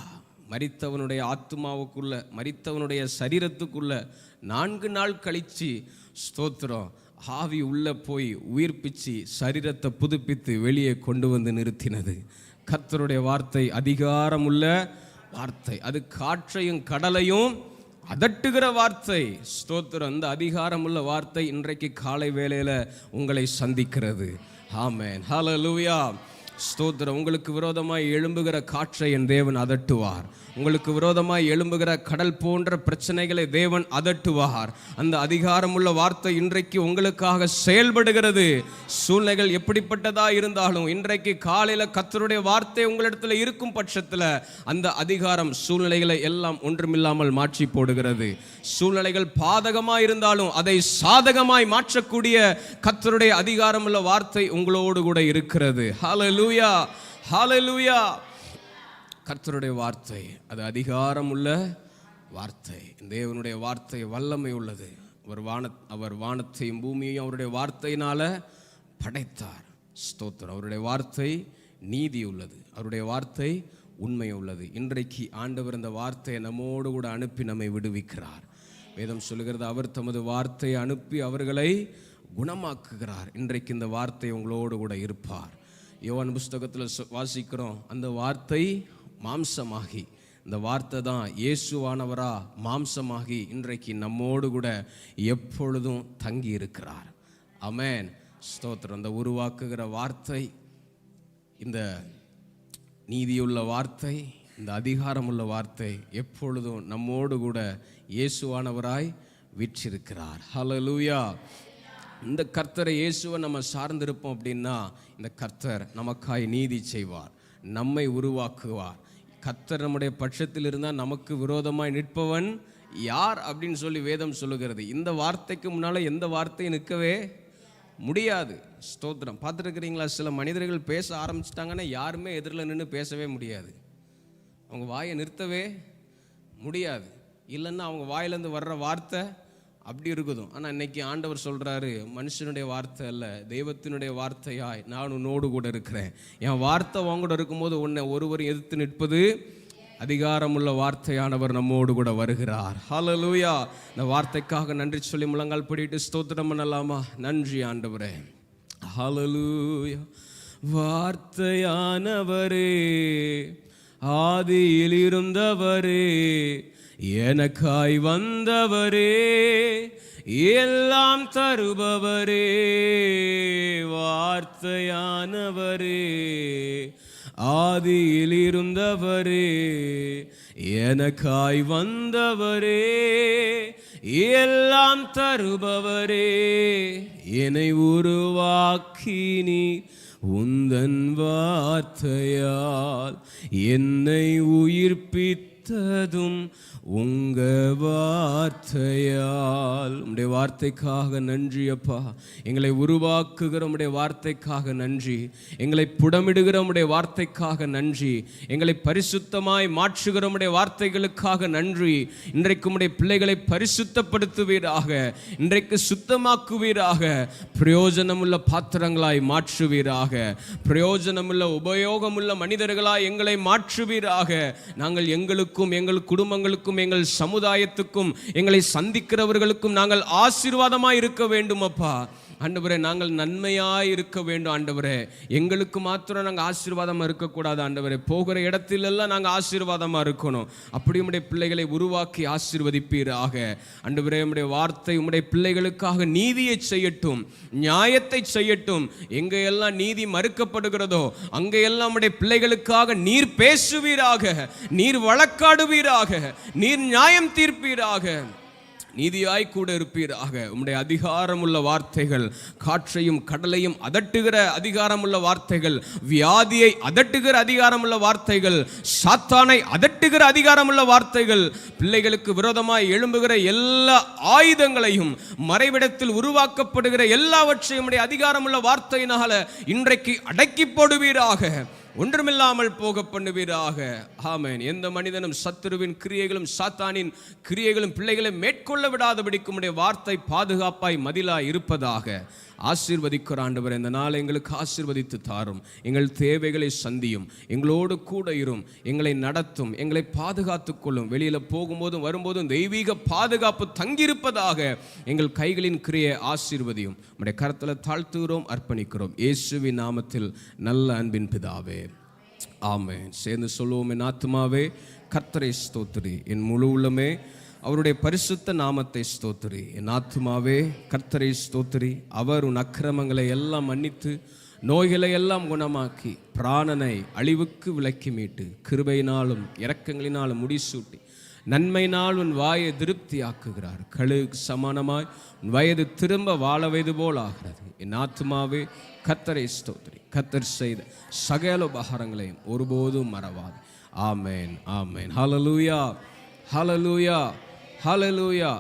மரித்தவனுடைய ஆத்மாவுக்குள்ள, மரித்தவனுடைய சரீரத்துக்குள்ள 4 நாள் கழிச்சு ஸ்தோத்திரம் ஆவி உள்ள போய் உயிர்ப்பிச்சு சரீரத்தை புதுப்பித்து வெளியே கொண்டு வந்து நிறுத்தினது கர்த்தருடைய வார்த்தை. அதிகாரமுள்ள வார்த்தை. அது காற்றையும் கடலையும் அதட்டுகிற வார்த்தை. ஸ்தோத்திரம். அந்த அதிகாரமுள்ள வார்த்தை இன்றைக்கு காலை வேளையில உங்களை சந்திக்கிறது. ஆமென். ஹல்லேலூயா. ஸ்தோத்திரம். உங்களுக்கு விரோதமாய் எழும்புகிற காற்றை என் தேவன் அதட்டுவார். உங்களுக்கு விரோதமாய் எழும்புகிற கடல் போன்ற பிரச்சனைகளை தேவன் அதட்டுவார். அந்த அதிகாரமுள்ள வார்த்தை இன்றைக்கு உங்களுக்காக செயல்படுகிறது. சூழ்நிலைகள் எப்படிப்பட்டதா இருந்தாலும் இன்றைக்கு காலையில கர்த்தருடைய வார்த்தை உங்களிடத்துல இருக்கும் பட்சத்தில் அந்த அதிகாரம் சூழ்நிலைகளை எல்லாம் ஒன்றுமில்லாமல் மாற்றி போடுகிறது. சூழ்நிலைகள் பாதகமாய் இருந்தாலும் அதை சாதகமாய் மாற்றக்கூடிய கர்த்தருடைய அதிகாரமுள்ள வார்த்தை உங்களோடு கூட இருக்கிறது. ஹல்லேலூயா. ஹல்லேலூயா. கர்த்தருடைய வார்த்தை அது அதிகாரம் உள்ள வார்த்தை. தேவனுடைய வார்த்தை வல்லமை உள்ளது. அவர் வானத்தையும் பூமியையும் அவருடைய வார்த்தையினால படைத்தார். ஸ்தோத்திரம். அவருடைய வார்த்தை நீதி உள்ளது. அவருடைய வார்த்தை உண்மை உள்ளது. இன்றைக்கு ஆண்டவர் இந்த வார்த்தையை நம்மோடு கூட அனுப்பி நம்மை விடுவிக்கிறார். வேதம் சொல்லுகிறது, அவர் தமது வார்த்தையை அனுப்பி அவர்களை குணமாக்குகிறார். இன்றைக்கு இந்த வார்த்தை உங்களோடு கூட இருப்பார். யோவான் புஸ்தகத்தில் வாசிக்கிறோம், அந்த வார்த்தை மாம்சமாகி, இந்த வார்த்தை தான் இயேசுவானவரா மாம்சமாகி இன்றைக்கு நம்மோடு கூட எப்பொழுதும் தங்கி இருக்கிறார். ஆமென். ஸ்தோத்திரம். அந்த உருவாக்குகிற வார்த்தை, இந்த நீதியுள்ள வார்த்தை, இந்த அதிகாரமுள்ள வார்த்தை எப்பொழுதும் நம்மோடு கூட இயேசுவானவராய் வீற்றிருக்கிறார். ஹல்லேலூயா. இந்த கர்த்தரை இயேசுவை நம்ம சார்ந்திருப்போம் அப்படின்னா இந்த கர்த்தர் நமக்காய் நீதி செய்வார், நம்மை உருவாக்குவார். கர்த்தர் நம்முடைய பட்சத்தில் இருந்தால் நமக்கு விரோதமாய் நிற்பவன் யார் அப்படின்னு சொல்லி வேதம் சொல்லுகிறது. இந்த வார்த்தைக்கு முன்னால் எந்த வார்த்தையும் நிற்கவே முடியாது. ஸ்தோத்திரம். பார்த்துருக்கிறீங்களா, சில மனிதர்கள் பேச ஆரம்பிச்சிட்டாங்கன்னா யாருமே எதிரில் நின்று பேசவே முடியாது. அவங்க வாயை நிறுத்தவே முடியாது. இல்லைன்னா அவங்க வாயிலேருந்து வர்ற வார்த்தை அப்படி இருக்குதும். ஆனால் இன்னைக்கு ஆண்டவர் சொல்கிறாரு, மனுஷனுடைய வார்த்தை அல்ல, தெய்வத்தினுடைய வார்த்தையாய் நான் உன்னோடு கூட இருக்கிறேன். என் வார்த்தை உங்கூட இருக்கும்போது உன்னை ஒருவர் எதிர்த்து நிற்பது அதிகாரமுள்ள வார்த்தையானவர் நம்மோடு கூட வருகிறார். ஹல்லேலூயா. இந்த வார்த்தைக்காக நன்றி சொல்லி முழங்கால் படிட்டு ஸ்தோத்திரம் பண்ணலாமா? நன்றி ஆண்டவரே. ஹல்லேலூயா. வார்த்தையானவரே, ஆதியில் இருந்தவரே, எனக்காய் வந்தவரே, எல்லாம் தருபவரே, வார்த்தையானவரே, ஆதியில் இருந்தவரே, எனக்காய் வந்தவரே, எல்லாம் தருபவரே, என்னை உருவாக்கி நீ உந்தன் வார்த்தையால் என்னை உயிர்ப்பித்ததும் உங்க வார்த்தையால். உம்முடைய வார்த்தைக்காக நன்றி அப்பா. எங்களை உருவாக்குகிற உம்முடைய வார்த்தைக்காக நன்றி. எங்களை புடமிடுகிற உம்முடைய வார்த்தைக்காக நன்றி. எங்களை பரிசுத்தமாய் மாற்றுகிற உம்முடைய வார்த்தைகளுக்காக நன்றி. இன்றைக்கு உம்முடைய பிள்ளைகளை பரிசுத்தப்படுத்துவீராக, இன்றைக்கு சுத்தமாக்குவீராக, பிரயோஜனமுள்ள பாத்திரங்களாய் மாற்றுவீராக, பிரயோஜனமுள்ள உபயோகமுள்ள மனிதர்களாய் எங்களை மாற்றுவீராக. நாங்கள் எங்களுக்கும் எங்கள் குடும்பங்களுக்கும் எங்கள் சமுதாயத்துக்கும் எங்களை சந்திக்கிறவர்களுக்கும் நாங்கள் ஆசீர்வாதமாய் இருக்க வேண்டும் அப்பா. ஆண்டவரே நாங்கள் நன்மையாய் இருக்க வேண்டும் ஆண்டவரே. எங்களுக்கு மாத்திரம் நாங்கள் ஆசீர்வாதமாக இருக்கக்கூடாது ஆண்டவரே. போகிற இடத்திலெல்லாம் நாங்கள் ஆசீர்வாதமாக இருக்கணும். அப்படி உம்முடைய பிள்ளைகளை உருவாக்கி ஆசீர்வதிப்பீராக ஆண்டவரே. உம்முடைய வார்த்தை உம்முடைய பிள்ளைகளுக்காக நீதியை செய்யட்டும், நியாயத்தை செய்யட்டும். எங்கெல்லாம் நீதி மறுக்கப்படுகிறதோ அங்கெல்லாம் உம்முடைய பிள்ளைகளுக்காக நீர் பேசுவீராக, நீர் வழக்காடுவீராக, நீர் நியாயம் தீர்ப்பீராக, நீதியாய் கூட இருப்பீராக. உம்முடைய அதிகாரமுள்ள வார்த்தைகள், காற்றையும் கடலையும் அதட்டுகிற அதிகாரமுள்ள வார்த்தைகள், வியாதியை அதட்டுகிற அதிகாரமுள்ள வார்த்தைகள், சாத்தானை அதட்டுகிற அதிகாரமுள்ள வார்த்தைகள், பிள்ளைகளுக்கு விரோதமாய் எழும்புகிற எல்லா ஆயுதங்களையும், மறைவிடத்தில் உருவாக்கப்படுகிற எல்லாவற்றையும் உம்முடைய அதிகாரமுள்ள வார்த்தையினால இன்றைக்கு அடக்கி போடுவீராக, ஒன்றுமில்லாமல் போக பண்ணுவீராக. ஆமென். எந்த மனிதனும் சத்துருவின் கிரியைகளும் சாத்தானின் கிரியைகளும் பிள்ளைகளை மேற்கொள்ள விடாதபடிக்கு உம்முடைய வார்த்தை பாதுகாப்பாய் மதிலாய் இருப்பதாக. ஆசீர்வதிக்கிற ஆண்டவர் இந்த நாளை எங்களுக்கு ஆசீர்வதித்து தாரும். எங்கள் தேவைகளை சந்தியும், எங்களோடு கூட இரும், எங்களை நடத்தும், எங்களை பாதுகாத்து கொள்ளும். வெளியில் போகும்போதும் வரும்போதும் தெய்வீக பாதுகாப்பு தங்கியிருப்பதாக. எங்கள் கைகளின் கிரியை ஆசீர்வதியும். நம்முடைய கரத்தில் தாழ்த்துகிறோம், அர்ப்பணிக்கிறோம். இயேசுவின் நாமத்தில் நல்ல அன்பின் பிதாவே, ஆமென். சேர்ந்து சொல்லுவோம். என் ஆத்துமாவே கர்த்தரை ஸ்தோத்திரி, என் முழு உள்ளமே அவருடைய பரிசுத்த நாமத்தை ஸ்தோத்திரி. என் ஆத்துமாவே கர்த்தரை ஸ்தோத்திரி. அவர் உன் அக்கிரமங்களை எல்லாம் மன்னித்து நோய்களை எல்லாம் குணமாக்கி பிராணனை அழிவுக்கு விலக்கி மீட்டு கிருபையினாலும் இரக்கங்களினாலும் முடிசூட்டி நன்மையினால் உன் வாயை திருப்தி ஆக்குகிறார். கழுகு சமானமாய் உன் வயது திரும்ப வாழ வயது போல் ஆகிறது. என் ஆத்துமாவே கர்த்தரை ஸ்தோத்திரி. கர்த்தர் செய்த சகல உபகாரங்களையும் ஒருபோதும் மறவாது. ஆமென், ஆமென். ஹல்லேலூயா, ஹல்லேலூயா, ஹல்லேலூயா.